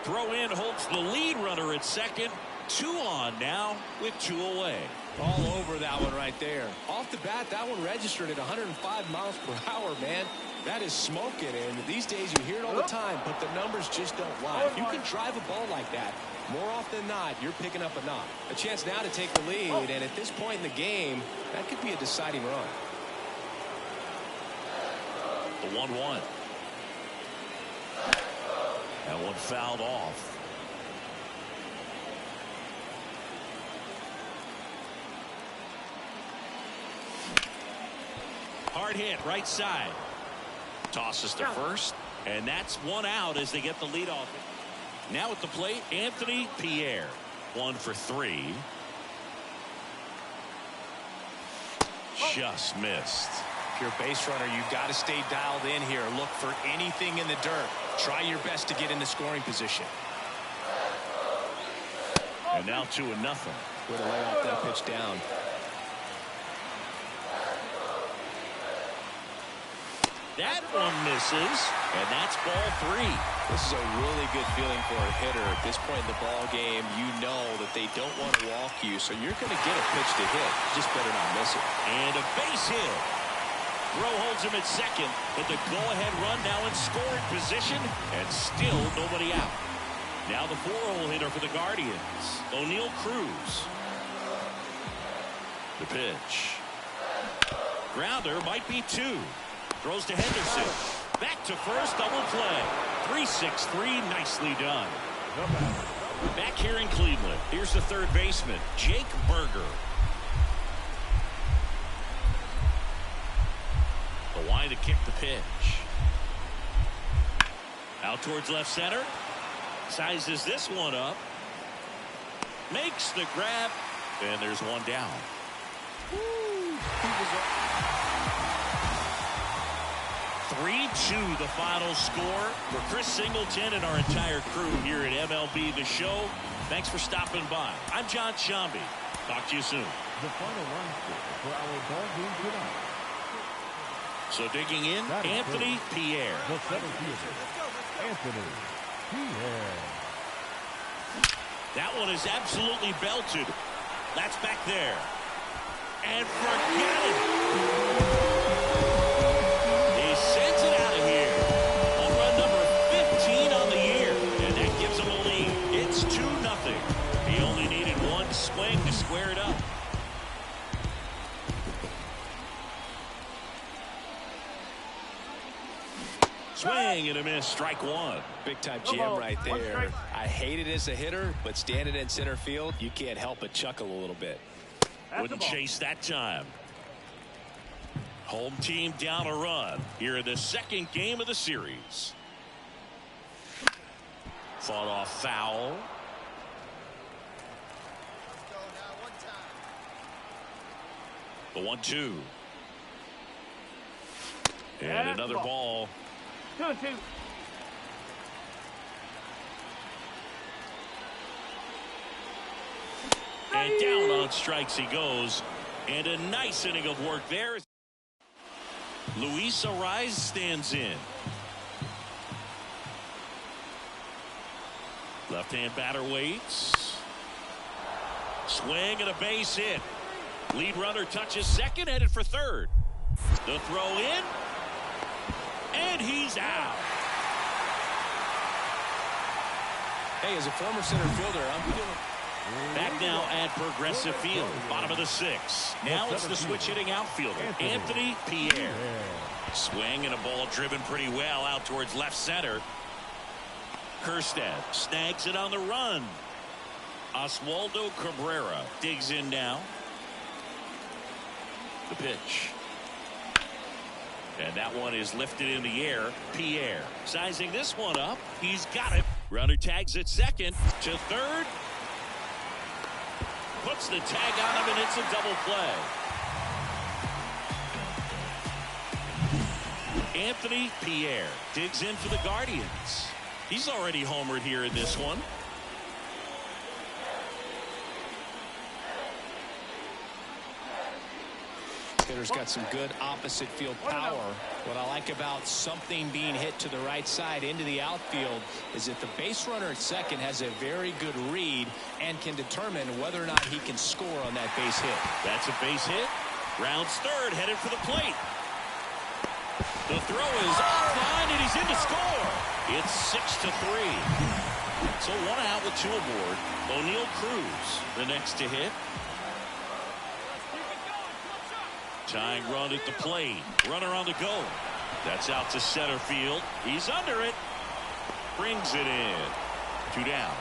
Throw in holds the lead runner at second. 2 on now with 2 away. All over that one right there. Off the bat, that one registered at 105 miles per hour, man. That is smoking, and these days you hear it all the time, but the numbers just don't lie. If you can drive a ball like that, more often than not, you're picking up a knock. A chance now to take the lead, and at this point in the game, that could be a deciding run. The 1-1. That one fouled off. Hard hit, right side. Tosses to first, and that's 1 out as they get the lead off. Now at the plate, Anthony Pierre. 1 for 3. Just missed. If you're a base runner, you've got to stay dialed in here. Look for anything in the dirt. Try your best to get in the scoring position. And now 2-0. Way to lay off that pitch down. That one misses, and that's ball 3. This is a really good feeling for a hitter. At this point in the ball game, you know that they don't want to walk you, so you're going to get a pitch to hit. Just better not miss it. And a base hit. Throw holds him at second, but the go-ahead run now in scoring position, and still nobody out. Now the 4-hole hitter for the Guardians, O'Neal Cruz. The pitch. Grounder might be 2. Throws to Henderson. Back to first, double play. 3-6-3, nicely done. Back here in Cleveland, here's the third baseman, Jake Berger. The line to kick the pitch. Out towards left center. Sizes this one up. Makes the grab. And there's 1 down. Woo. 3-2 the final score for Chris Singleton and our entire crew here at MLB The Show. Thanks for stopping by. I'm John Shambi. Talk to you soon. The final line score for our ball game tonight. So digging in, Anthony Pierre. The center fielder, Anthony Pierre. That one is absolutely belted. That's back there. And forget it. He sends it out of here. Home run number 15 on the year. And that gives him a lead. It's 2-0. He only needed 1 swing to square it up. Swing and a miss. Strike one. Big time jam right there. I hate it as a hitter, but standing in center field, you can't help but chuckle a little bit. Wouldn't chase that time. Home team down a run here in the second game of the series. Fought off foul. The 1-2. And another ball. 2-2. And down on strikes he goes. And a nice inning of work there. Luis Ariz stands in. Left-hand batter waits. Swing and a base hit. Lead runner touches second, headed for third. The throw in. And he's out. Hey, as a former center fielder, I'm feeling... Back now at Progressive Field, bottom of the sixth. Now it's the switch hitting outfielder, Anthony Pierre. Swing and a ball driven pretty well out towards left center. Kerstead snags it on the run. Oswaldo Cabrera digs in now. The pitch. And that one is lifted in the air. Pierre sizing this one up. He's got it. Runner tags at second to third. Puts the tag on him, and it's a double play. Anthony Pierre digs in for the Guardians. He's already homered here in this one. Hitter's got some good opposite field power. What I like about something being hit to the right side into the outfield is that the base runner at second has a very good read and can determine whether or not he can score on that base hit. That's a base hit. Rounds third, headed for the plate. The throw is offline, and he's in to score. It's 6-3. So one out with two aboard. O'Neal Cruz, the next to hit. Tying run at the plate. Runner on the go. That's out to center field. He's under it. Brings it in. 2 down.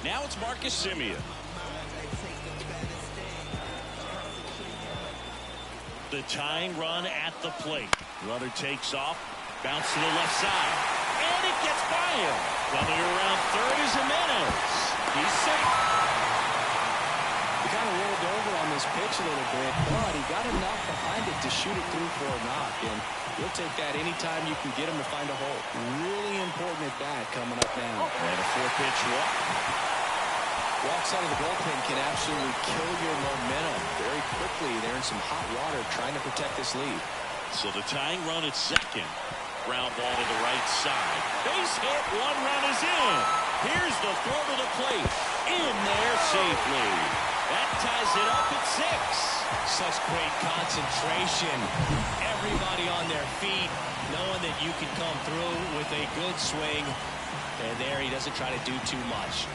Now it's Marcus Semien. The tying run at the plate. Runner takes off. Bounce to the left side. And it gets by him. Coming around third is Jimenez. He's safe. He kind of rolled over on this pitch a little bit, but he got enough behind it to shoot it through for a knock. And you'll take that anytime you can get him to find a hole. Really important at bat coming up now. And a 4-pitch walk. Walks out of the bullpen can absolutely kill your momentum very quickly. They're in some hot water trying to protect this lead. So the tying run at second. Ground ball to the right side. Base hit. One run is in. Here's the throw to the plate. In there safely. That ties it up at 6. Such great concentration. Everybody on their feet, knowing that you can come through with a good swing. And there he doesn't try to do too much.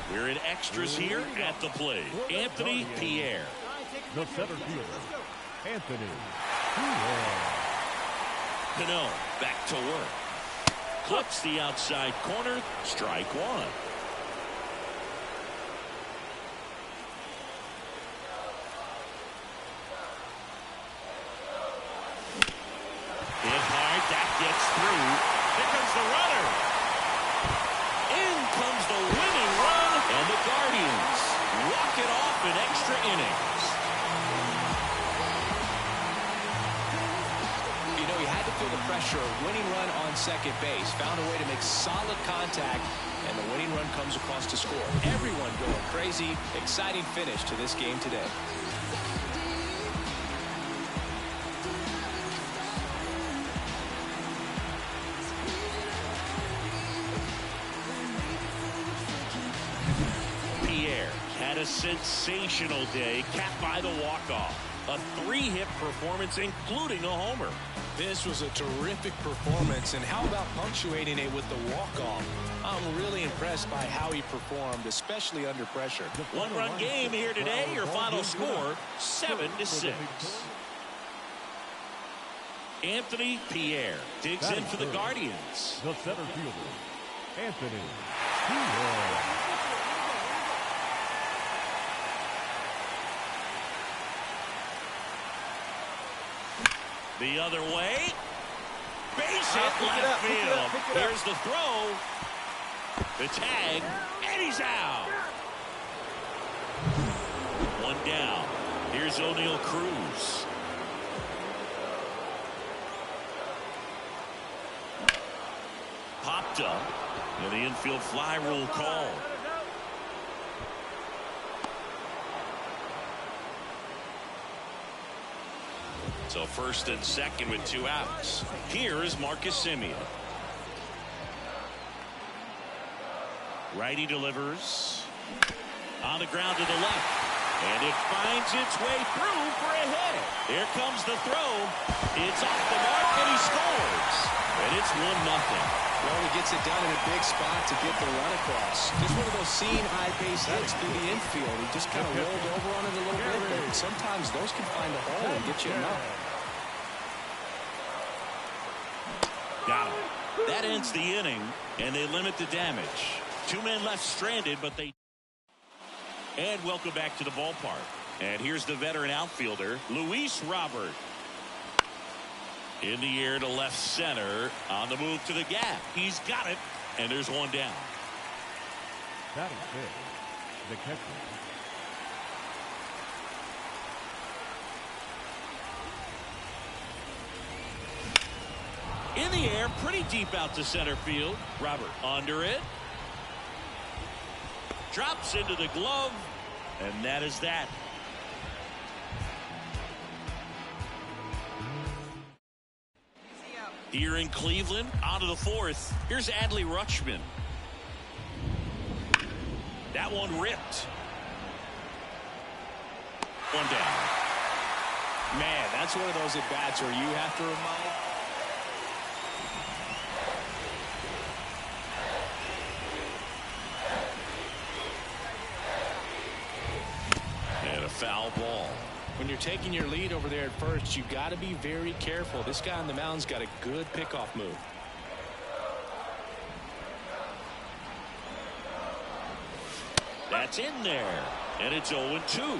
We're in extras here at the plate. Anthony Pierre. The center fielder, Anthony Pierre. Cano back to work. Clips the outside corner. Strike one. Hit hard. That gets through. Here comes the runner. In comes the winning run. And the Guardians walk it off in extra innings. You know, he had to feel the pressure. Winning run on second base. Found a way to make solid contact. And the winning run comes across to score. Everyone going crazy. Exciting finish to this game today. Had a sensational day, capped by the walk-off. A 3-hit performance, including a homer. This was a terrific performance, and how about punctuating it with the walk-off? I'm really impressed by how he performed, especially under pressure. One-run game here today. Your final score, 7-6. Anthony Pierre digs in for the Guardians. The center fielder, Anthony Pierre. The other way. Base hit left field. Here's the throw. The tag. And he's out. One down. Here's O'Neal Cruz. Popped up. And the infield fly rule call. So first and second with 2 outs. Here is Marcus Semien. Righty delivers. On the ground to the left. And it finds its way through for a hit. Here comes the throw. It's off the mark and he scores. And it's 1-0. Well, he gets it done in a big spot to get the run across. Just one of those seeing high base hits through the infield. He just kind of rolled over on it a little bit, but sometimes those can find a hole and get you enough. Got him. That ends the inning, and they limit the damage. 2 men left stranded, but they... And welcome back to the ballpark. And here's the veteran outfielder, Luis Robert. In the air to left center. On the move to the gap. He's got it, and there's 1 down. That is it. The catcher. In the air, pretty deep out to center field. Robert under it. Drops into the glove. And that is that. Here in Cleveland, on to the 4th. Here's Adley Rutschman. That one ripped. 1 down. Man, that's one of those at-bats where you have to remind... And a foul ball. When you're taking your lead over there at first, you got to be very careful. This guy on the mound's got a good pickoff move. That's in there. And it's 0-2.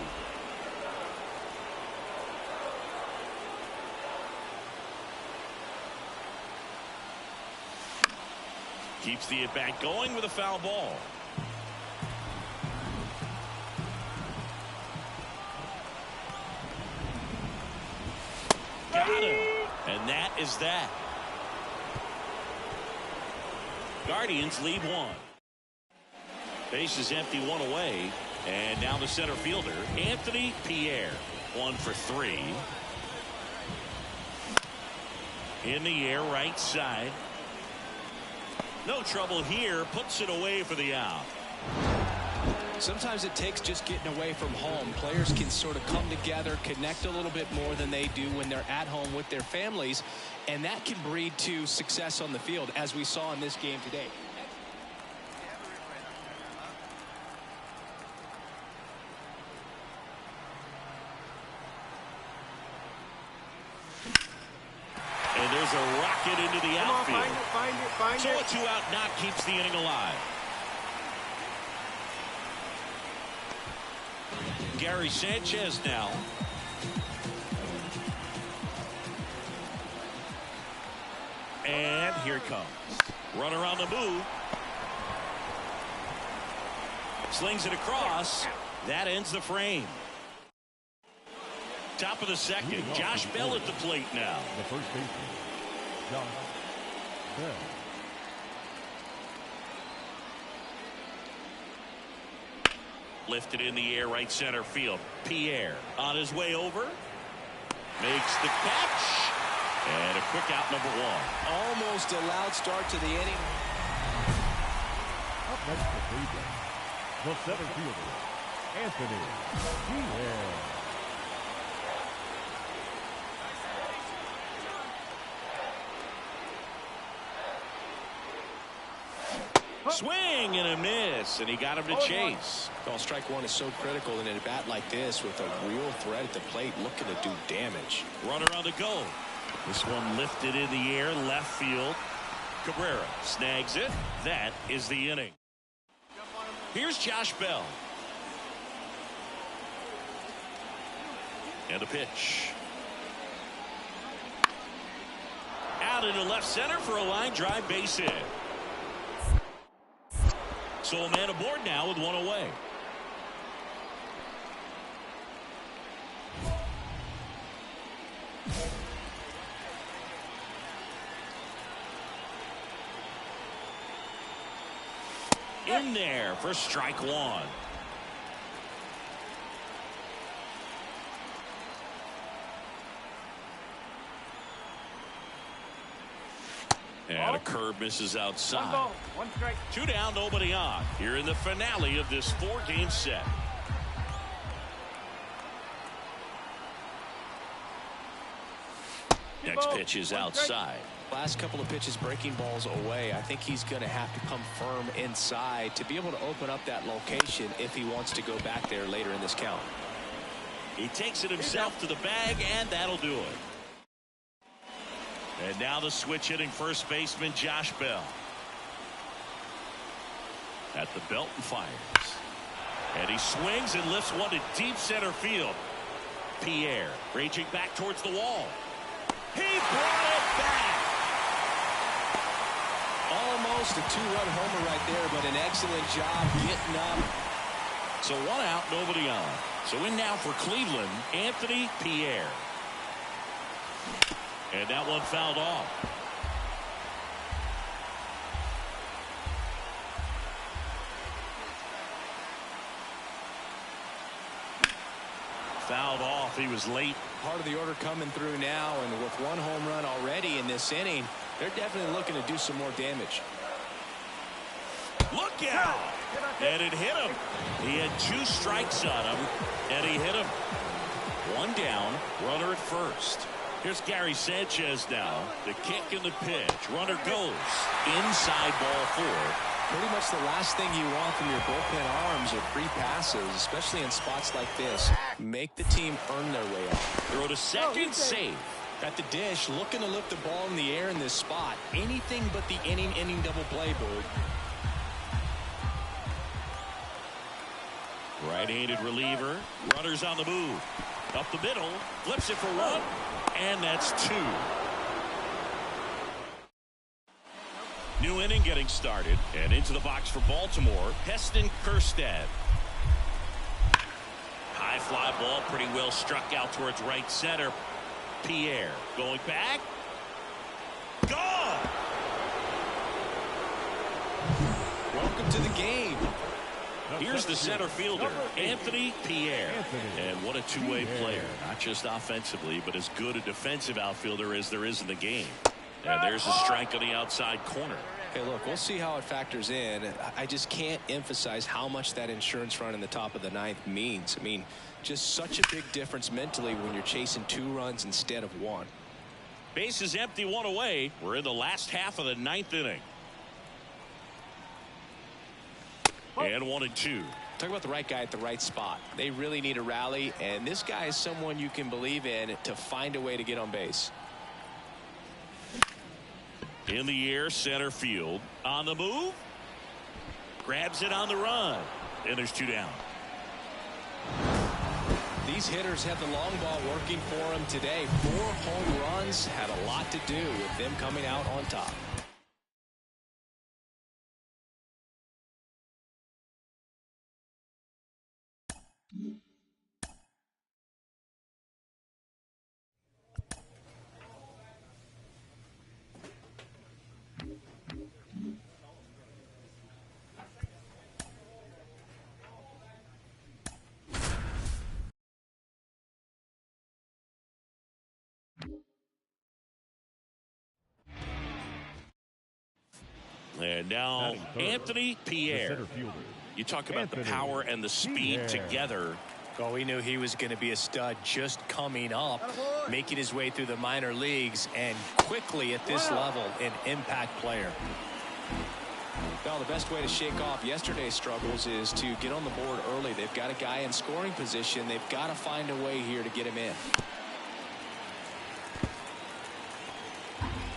Keeps the at-bat going with a foul ball. Got him. And that is that. Guardians lead 1. Base is empty, 1 away. And now the center fielder, Anthony Pierre. 1 for 3. In the air, right side. No trouble here. Puts it away for the out. Sometimes it takes just getting away from home. Players can sort of come together, connect a little bit more than they do when they're at home with their families, and that can breed to success on the field, as we saw in this game today. And there's a rocket into the outfield. Find it. So a 2-out knock keeps the inning alive. Gary Sanchez now. And here it comes. Runner on the move. Slings it across. That ends the frame. Top of the second. Josh Bell at the plate now. The first baseman, Josh Bell. Lifted in the air, right center field. Pierre on his way over. Makes the catch. And a quick out, number 1. Almost a loud start to the inning. Up next for Cleveland, the center fielder, Anthony Pierre. Swing and a miss, and he got him to chase. Well, strike one is so critical in a bat like this with a real threat at the plate looking to do damage. Runner on the go. This one lifted in the air, left field. Cabrera snags it. That is the inning. Here's Josh Bell. And a pitch. Out into left center for a line drive base hit. So a man aboard now with one away. In there for strike one. And a curve misses outside. 1 ball, 1 strike. 2 down, nobody on. Here in the finale of this 4-game set. Next pitch is outside. Last couple of pitches breaking balls away. I think he's going to have to come firm inside to be able to open up that location if he wants to go back there later in this count. He takes it himself to the bag, and that'll do it. And now the switch hitting first baseman Josh Bell. At the belt and fires. And he swings and lifts one to deep center field. Pierre raging back towards the wall. He brought it back. Almost a 2-run homer right there, but an excellent job getting up. So 1 out, nobody on. So in now for Cleveland, Anthony Pierre. And that one fouled off. Fouled off. He was late. Part of the order coming through now, and with 1 home run already in this inning, they're definitely looking to do some more damage. Look out! And it hit him. He had 2 strikes on him, and he hit him. 1 down, runner at first. Here's Gary Sanchez now. The kick and the pitch. Runner goes. Inside ball 4. Pretty much the last thing you want from your bullpen arms are free passes, especially in spots like this. Make the team earn their way up. Throw to second, safe. At the dish, looking to lift the ball in the air in this spot. Anything but the inning double play, Bird. Right-handed reliever. Runners on the move. Up the middle. Flips it for 1. And that's 2. New inning getting started. And into the box for Baltimore, Heston Kjerstad. High fly ball, pretty well struck out towards right center. Pierre going back. Gone! Welcome to the game. Here's the center fielder, Anthony Pierre. And what a two-way player. Not just offensively, but as good a defensive outfielder as there is in the game. And there's a strike on the outside corner. Hey, look, we'll see how it factors in. I just can't emphasize how much that insurance run in the top of the 9th means. I mean, just such a big difference mentally when you're chasing 2 runs instead of 1. Base is empty, 1 away. We're in the last half of the 9th inning. And 1 and 2. Talk about the right guy at the right spot. They really need a rally, and this guy is someone you can believe in to find a way to get on base. In the air, center field. On the move. Grabs it on the run. And there's 2 down. These hitters have the long ball working for them today. 4 home runs had a lot to do with them coming out on top. And now Anthony Pierre. You talk about the power and the speed together. Oh, we knew he was going to be a stud just coming up, making his way through the minor leagues, and quickly at this level, an impact player. Well, the best way to shake off yesterday's struggles is to get on the board early. They've got a guy in scoring position. They've got to find a way here to get him in.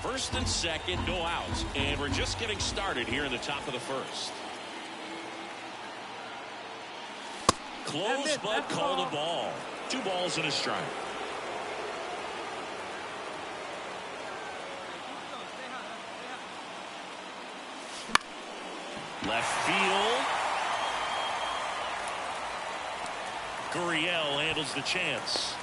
First and second, no outs. And we're just getting started here in the top of the first. Close, but called a ball. 2 balls and a strike. Left field. Gurriel handles the chance.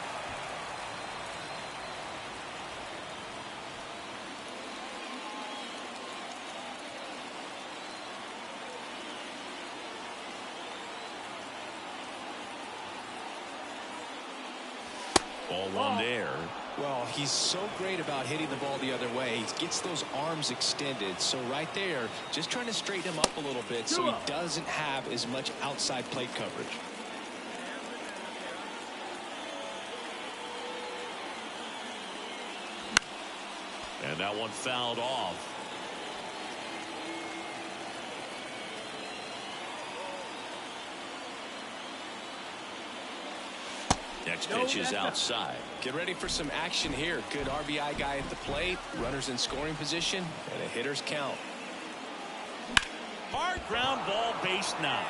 Ball one there. Well, he's so great about hitting the ball the other way. He gets those arms extended. So right there, just trying to straighten him up a little bit so he doesn't have as much outside plate coverage. And that one fouled off. Next pitch is outside. Get ready for some action here. Good RBI guy at the plate. Runners in scoring position. And a hitter's count. Hard ground ball, base 9.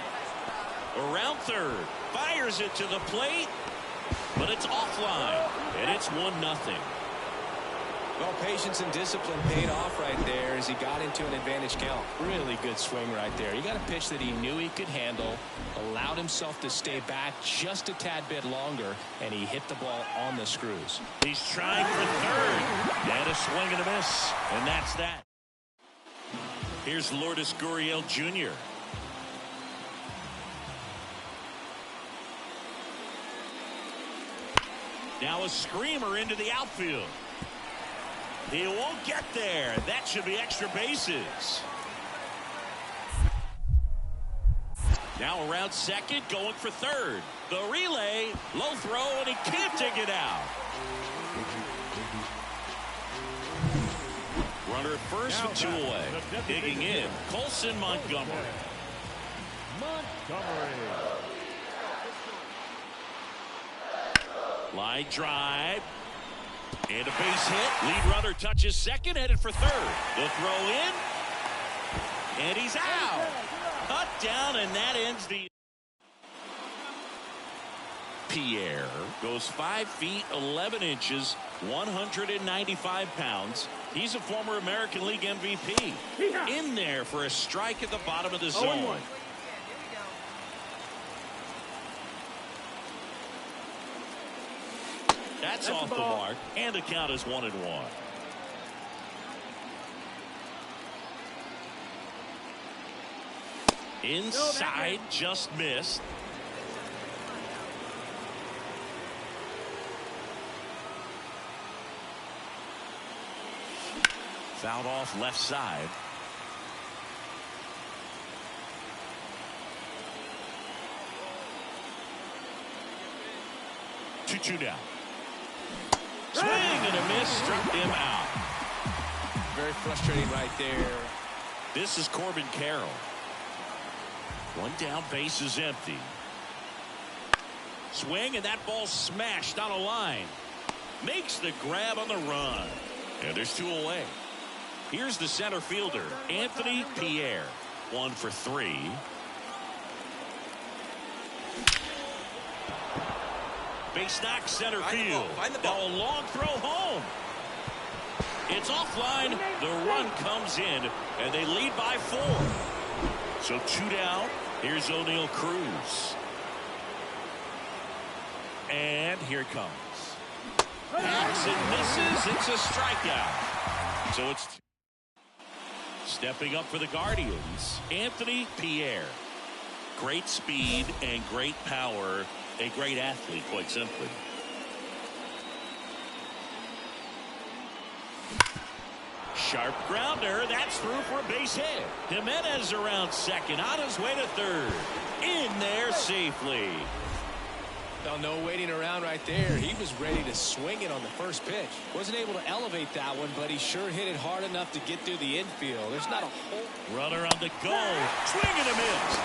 Around third. Fires it to the plate. But it's offline. And it's 1-0. Well, patience and discipline paid off right there as he got into an advantage count. Really good swing right there. He got a pitch that he knew he could handle, allowed himself to stay back just a tad bit longer, and he hit the ball on the screws. He's trying for third. And a swing and a miss. And that's that. Here's Lourdes Gurriel Jr. Now a screamer into the outfield. He won't get there. That should be extra bases. Now around second, going for third. The relay, low throw, and he can't dig it out. Runner at first with 2 away. Digging in, Colson Montgomery. Line drive. And a base hit. Lead runner touches second, headed for third. The throw in. And he's out. Cut down, and that ends the... Pierre goes 5 feet 11 inches, 195 pounds. He's a former American League MVP. In there for a strike at the bottom of the zone. That's off the mark, and the count is 1-1. Inside, just missed. Fouled off left side. Two down. Swing and a miss, struck him out. Very frustrating right there. This is Corbin Carroll. 1 down, base is empty. Swing, and that ball smashed on a line. Makes the grab on the run. And there's 2 away. Here's the center fielder, Anthony Pierre. 1 for 3. Base knock, center field. Now a long throw home. It's offline. The run comes in, and they lead by 4. So 2 down. Here's O'Neal Cruz. And here it comes. Hacks and misses. It's a strikeout. So it's stepping up for the Guardians, Anthony Pierre. Great speed and great power. A great athlete, quite simply. Sharp grounder. That's through for a base hit. Jimenez around second, on his way to third. In there safely. Well, no waiting around right there. He was ready to swing it on the first pitch. Wasn't able to elevate that one, but he sure hit it hard enough to get through the infield. There's not a whole... Runner on the go. Swing and a miss.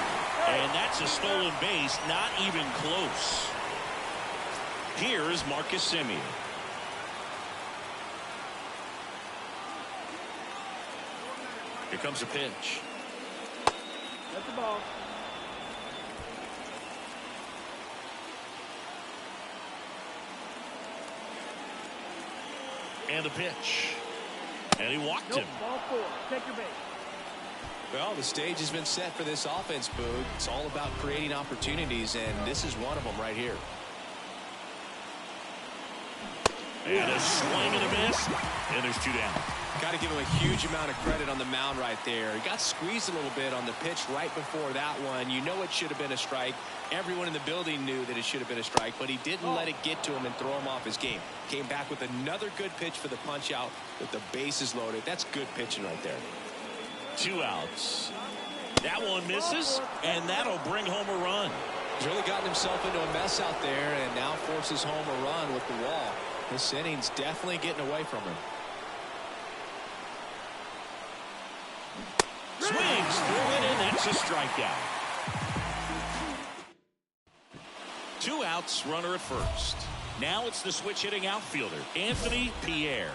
And that's a stolen base. Not even close. Here is Marcus Semien. Here comes a pitch. That's the ball. And a pitch. And he walked him. Ball 4. Take your base. Well, the stage has been set for this offense, Boog. It's all about creating opportunities, and this is one of them right here. And a swing and a miss. And there's 2 down. Got to give him a huge amount of credit on the mound right there. He got squeezed a little bit on the pitch right before that one. You know it should have been a strike. Everyone in the building knew that it should have been a strike, but he didn't let it get to him and throw him off his game. Came back with another good pitch for the punch out with the bases loaded. That's good pitching right there. 2 outs. That one misses, and that'll bring home a run. He's really gotten himself into a mess out there and now forces home a run with the wall. This inning's definitely getting away from him. Swings through it, and that's a strikeout. 2 outs, runner at first. Now it's the switch hitting outfielder, Anthony Pierre.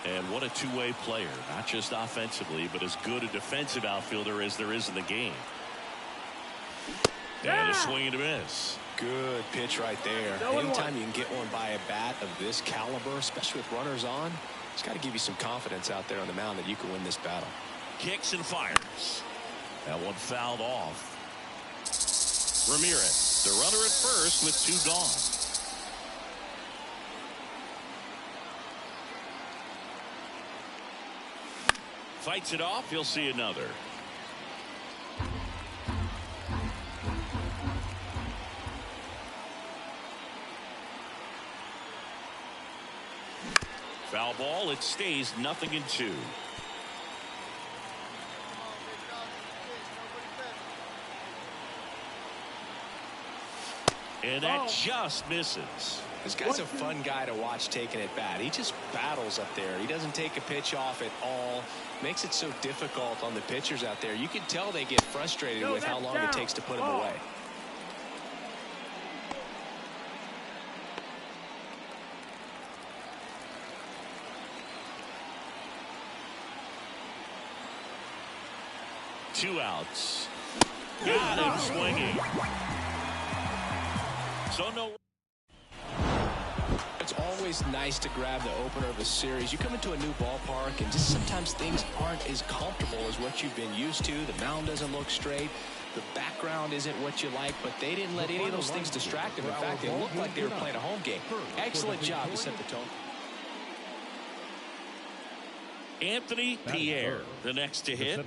And what a two-way player, not just offensively, but as good a defensive outfielder as there is in the game. And a swing and a miss. Good pitch right there. Anytime you can get one by a bat of this caliber, especially with runners on, it's got to give you some confidence out there on the mound that you can win this battle. Kicks and fires. That one fouled off. Ramirez, the runner at first with 2 gone. Fights it off. He'll see another. Foul ball. It stays 0-2. And that just misses. This guy's a fun guy to watch taking at bat. He just battles up there. He doesn't take a pitch off at all. Makes it so difficult on the pitchers out there. You can tell they get frustrated with how long it takes to put him away. Two outs. Got him swinging. So no. It's always nice to grab the opener of a series. You come into a new ballpark and just sometimes things aren't as comfortable as what you've been used to. The mound doesn't look straight. The background isn't what you like, but they didn't let any of those things distract them. In fact, they looked like they were playing a home game. Excellent job to set the tone. Anthony Pierre, the next to hit.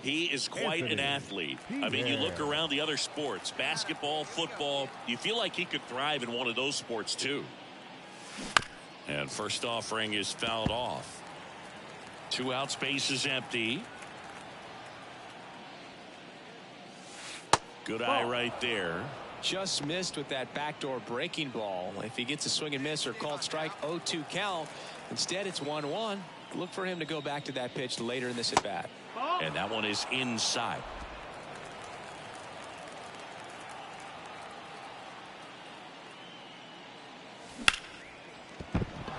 He is quite an athlete. I mean, you look around the other sports, basketball, football, you feel like he could thrive in one of those sports too. And first offering is fouled off. 2 outs, base is empty. Good eye right there. Just missed with that backdoor breaking ball. If he gets a swing and miss or called strike, 0-2 count. Instead, it's 1-1. Look for him to go back to that pitch later in this at bat. And that one is inside.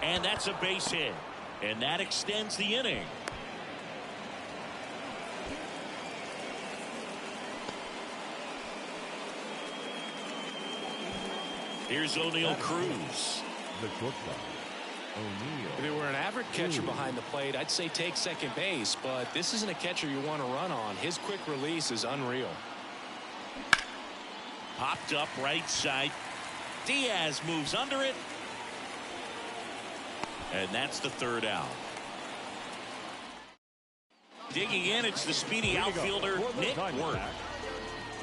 And that's a base hit. And that extends the inning. Here's O'Neal Cruz. The shortstop, O'Neal. If it were an average catcher behind the plate, I'd say take second base, but this isn't a catcher you want to run on. His quick release is unreal. Popped up right side. Diaz moves under it. And that's the 3rd out. Digging in, it's the speedy outfielder, Nick Worth.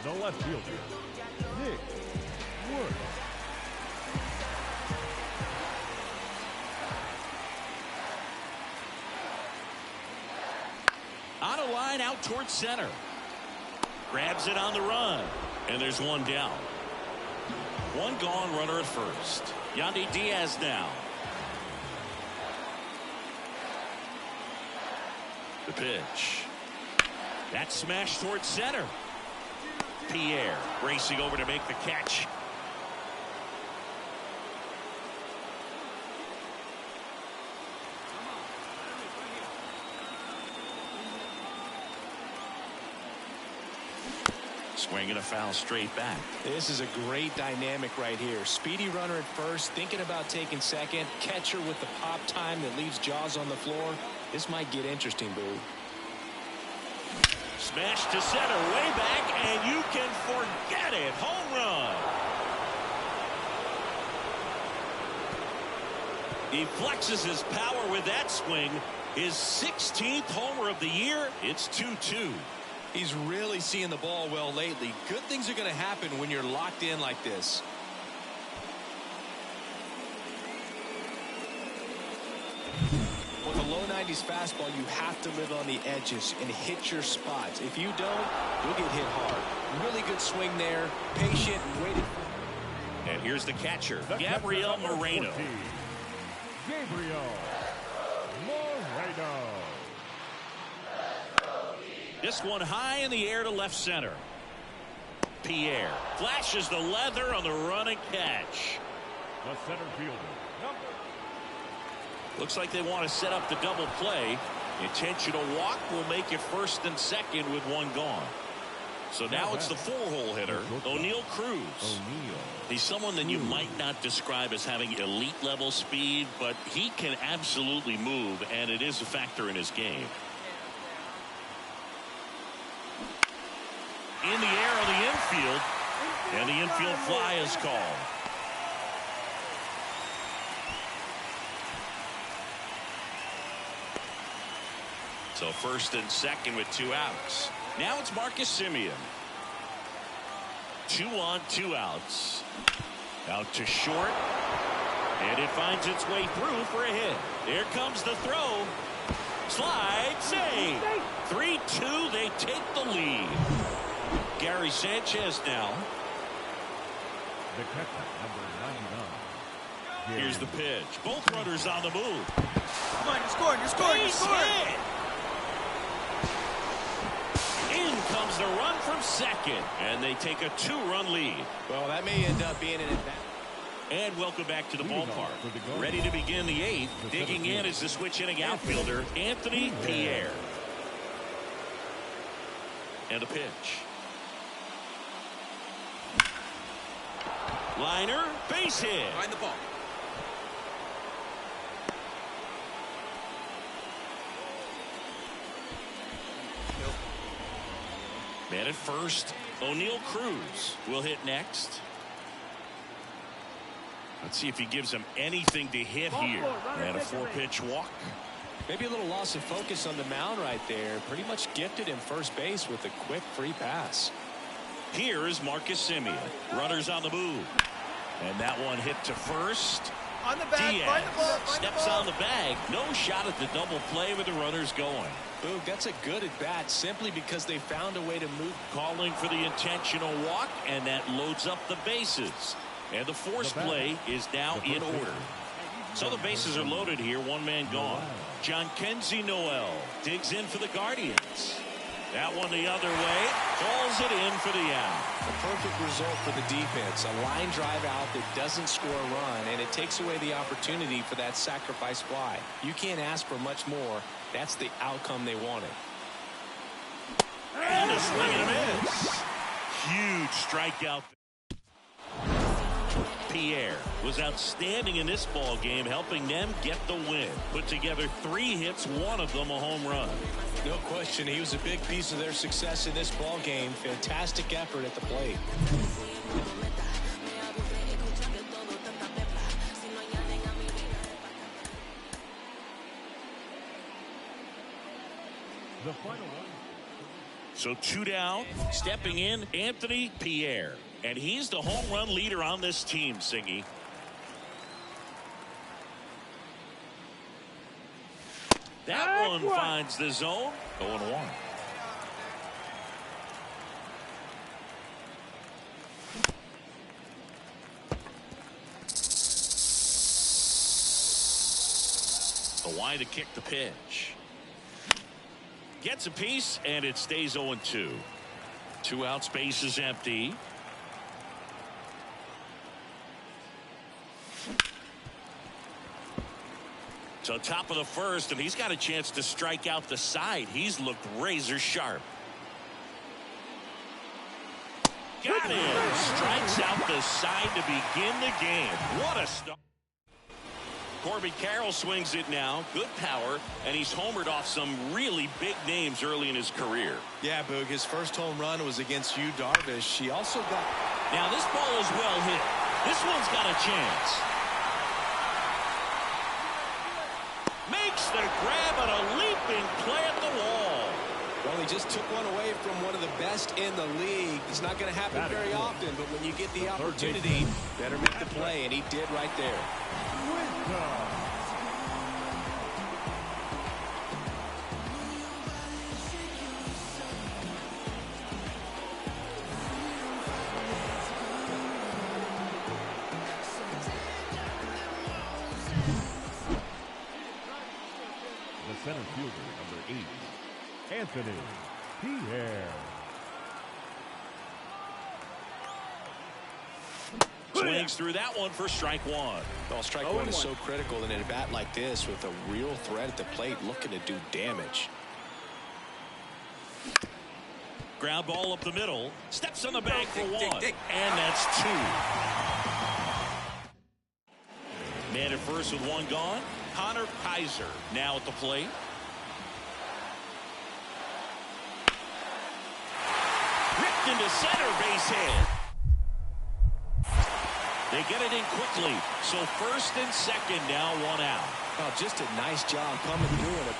The left fielder, Nick Worth. On a line out towards center. Grabs it on the run. And there's one down. One gone, runner at first. Yandy Diaz now. The pitch. That smash towards center. Pierre racing over to make the catch. Swinging a foul straight back. This is a great dynamic right here. Speedy runner at first, thinking about taking second. Catcher with the pop time that leaves Jaws on the floor. This might get interesting, Boo. Smash to center, way back, and you can forget it. Home run. He flexes his power with that swing. His 16th homer of the year. It's 2-2. He's really seeing the ball well lately. Good things are going to happen when you're locked in like this. With a low 90s fastball, you have to live on the edges and hit your spots. If you don't, you'll get hit hard. Really good swing there. Patient and waited. And here's the catcher, Gabriel Moreno. Gabriel Moreno. This one high in the air to left center. Pierre flashes the leather on the run and catch. The center fielder. Looks like they want to set up the double play. Intentional walk will make you first and second with one gone. So now it's the four-hole hitter, O'Neal Cruz. He's someone that you might not describe as having elite level speed, but he can absolutely move, and it is a factor in his game. In the air on the infield, and the infield fly is called. So first and second with 2 outs. Now it's Marcus Semien. 2 on, 2 outs. Out to short, and it finds its way through for a hit. There comes the throw. Slide, save. 3-2, they take the lead. Gary Sanchez now. The catcher, number 99. Here's the pitch. Both runners on the move. Come on, you're scoring, you're scoring, you're scoring. In comes the run from second, and they take a 2-run lead. Well, that may end up being an advantage. And welcome back to the ballpark. Ready to begin the 8th. Digging in is the switch hitting outfielder, Anthony Pierre. And a pitch. Liner, base hit. Find the ball. Man at first, O'Neal Cruz will hit next. Let's see if he gives him anything to hit here. And a 4-pitch walk. Maybe a little loss of focus on the mound right there. Pretty much gifted him first base with a quick free pass. Here is Marcus Semien. Runners on the move. And that one hit to first. On the bag, Diaz find the ball, find steps the ball. on the bag. No shot at the double play with the runners going. Boog, that's a good at bat simply because they found a way to move. Calling for the intentional walk, and that loads up the bases. And the force play is now in order. So the bases are loaded here. One man gone. John Kenzie Noel digs in for the Guardians. That one the other way. Calls it in for the out. A perfect result for the defense. A line drive out that doesn't score a run, and it takes away the opportunity for that sacrifice fly. You can't ask for much more. That's the outcome they wanted. And a swing and a miss. Huge strikeout. Pierre was outstanding in this ball game, helping them get the win. Put together 3 hits, one of them a home run. No question, he was a big piece of their success in this ball game. Fantastic effort at the plate. The final one. So 2 down, stepping in, Anthony Pierre. And he's the home run leader on this team, Singy. That one finds the zone. 0-1. Why to kick the pitch. Gets a piece, and it stays 0-2. 2 outs, base is empty. So top of the first, and he's got a chance to strike out the side. He's looked razor sharp. Got him. Strikes out the side to begin the game. What a start. Corbin Carroll swings it now. Good power, and he's homered off some really big names early in his career. Yeah, Boog, his first home run was against Yu Darvish. He also got... Now this ball is well hit. This one's got a chance. Makes the grab on a leaping play at the wall. Well, he just took one away from one of the best in the league. It's not going to happen very often, but when you get the opportunity, better make the play, and he did right there. The center fielder, number 8, Anthony Pierre. Swings through that one for strike 1. Well, strike 1 is so critical in a bat like this with a real threat at the plate looking to do damage. Ground ball up the middle. Steps on the bag for 1. And that's 2. Man at first with 1 gone. Connor Kaiser now at the plate. Ripped into center, base hit. They get it in quickly. So first and second now, 1 out. Oh, just a nice job coming through it.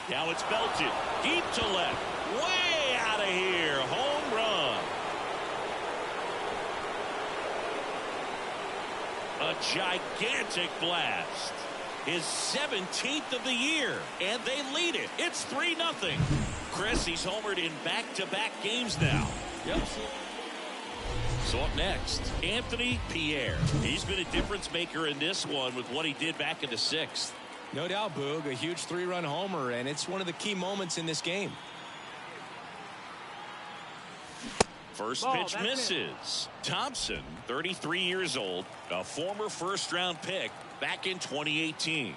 Now it's belted deep to left. Way out of here. Home run. A gigantic blast. His 17th of the year, and they lead it. It's 3-0. Chris, he's homered in back-to-back games now. Yep. So up next, Anthony Pierre. He's been a difference maker in this one with what he did back in the 6th. No doubt, Boog, a huge 3-run homer, and it's one of the key moments in this game. First pitch misses. Thompson, 33 years old, a former first-round pick back in 2018.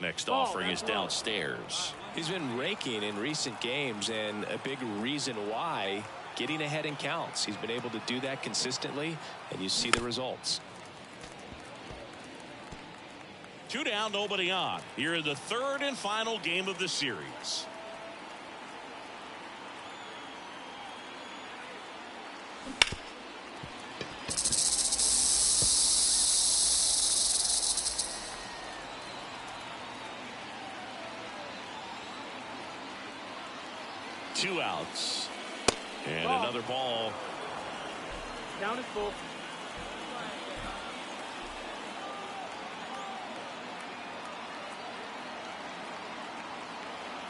Next offering is downstairs. He's been raking in recent games, and a big reason why, getting ahead in counts. He's been able to do that consistently, and you see the results. 2 down, nobody on. Here in the 3rd and final game of the series. Two outs. And another ball. Down is full.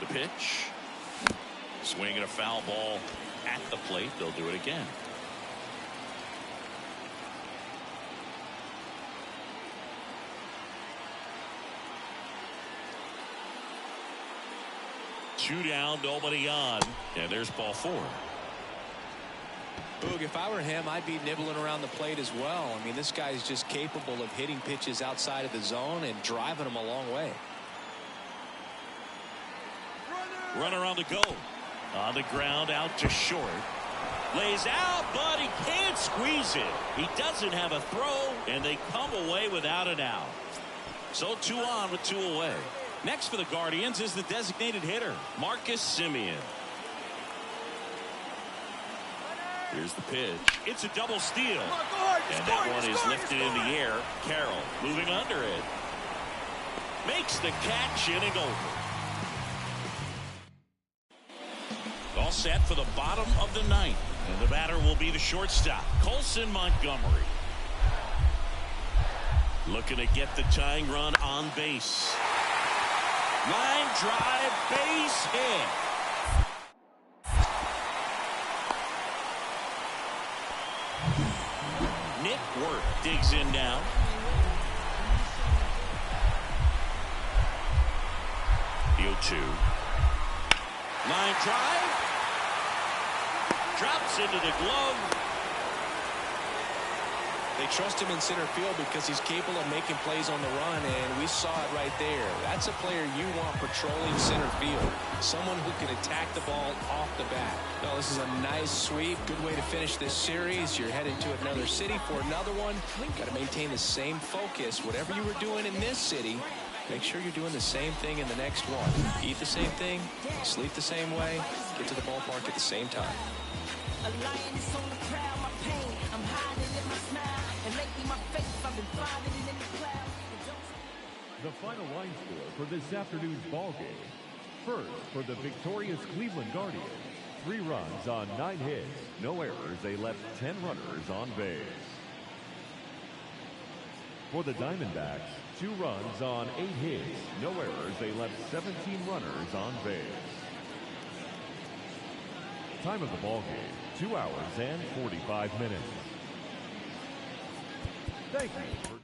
The pitch. Swinging a foul ball at the plate. They'll do it again. Two down, nobody on. And there's ball 4. Boog, if I were him, I'd be nibbling around the plate as well. I mean, this guy's just capable of hitting pitches outside of the zone and driving them a long way. Runner on the go. On the ground, out to short. Lays out, but he can't squeeze it. He doesn't have a throw, and they come away without an out. So 2 on with 2 away. Next for the Guardians is the designated hitter, Marcus Semien. Here's the pitch. It's a double steal. And that one is lifted in the air. Carroll moving under it. Makes the catch, inning over. All set for the bottom of the 9th. And the batter will be the shortstop, Colson Montgomery. Looking to get the tying run on base. Line drive, base hit. Nick Worth digs in now. The 0-2. Line drive. Drops into the glove. They trust him in center field because he's capable of making plays on the run, and we saw it right there. That's a player you want patrolling center field. Someone who can attack the ball off the bat. Well, this is a nice sweep. Good way to finish this series. You're headed to another city for another one. Got to maintain the same focus. Whatever you were doing in this city, make sure you're doing the same thing in the next one. Eat the same thing, sleep the same way, get to the ballpark at the same time. A lion is on the prowl, my pain. I'm hiding in my smile. And lately my face, I've been finding in the clouds. The final line score for this afternoon's ball game. First, for the victorious Cleveland Guardians, 3 runs on 9 hits, no errors. They left 10 runners on base. For the Diamondbacks, 2 runs on 8 hits, no errors. They left 17 runners on base. Time of the ball game, 2 hours and 45 minutes. Thank you for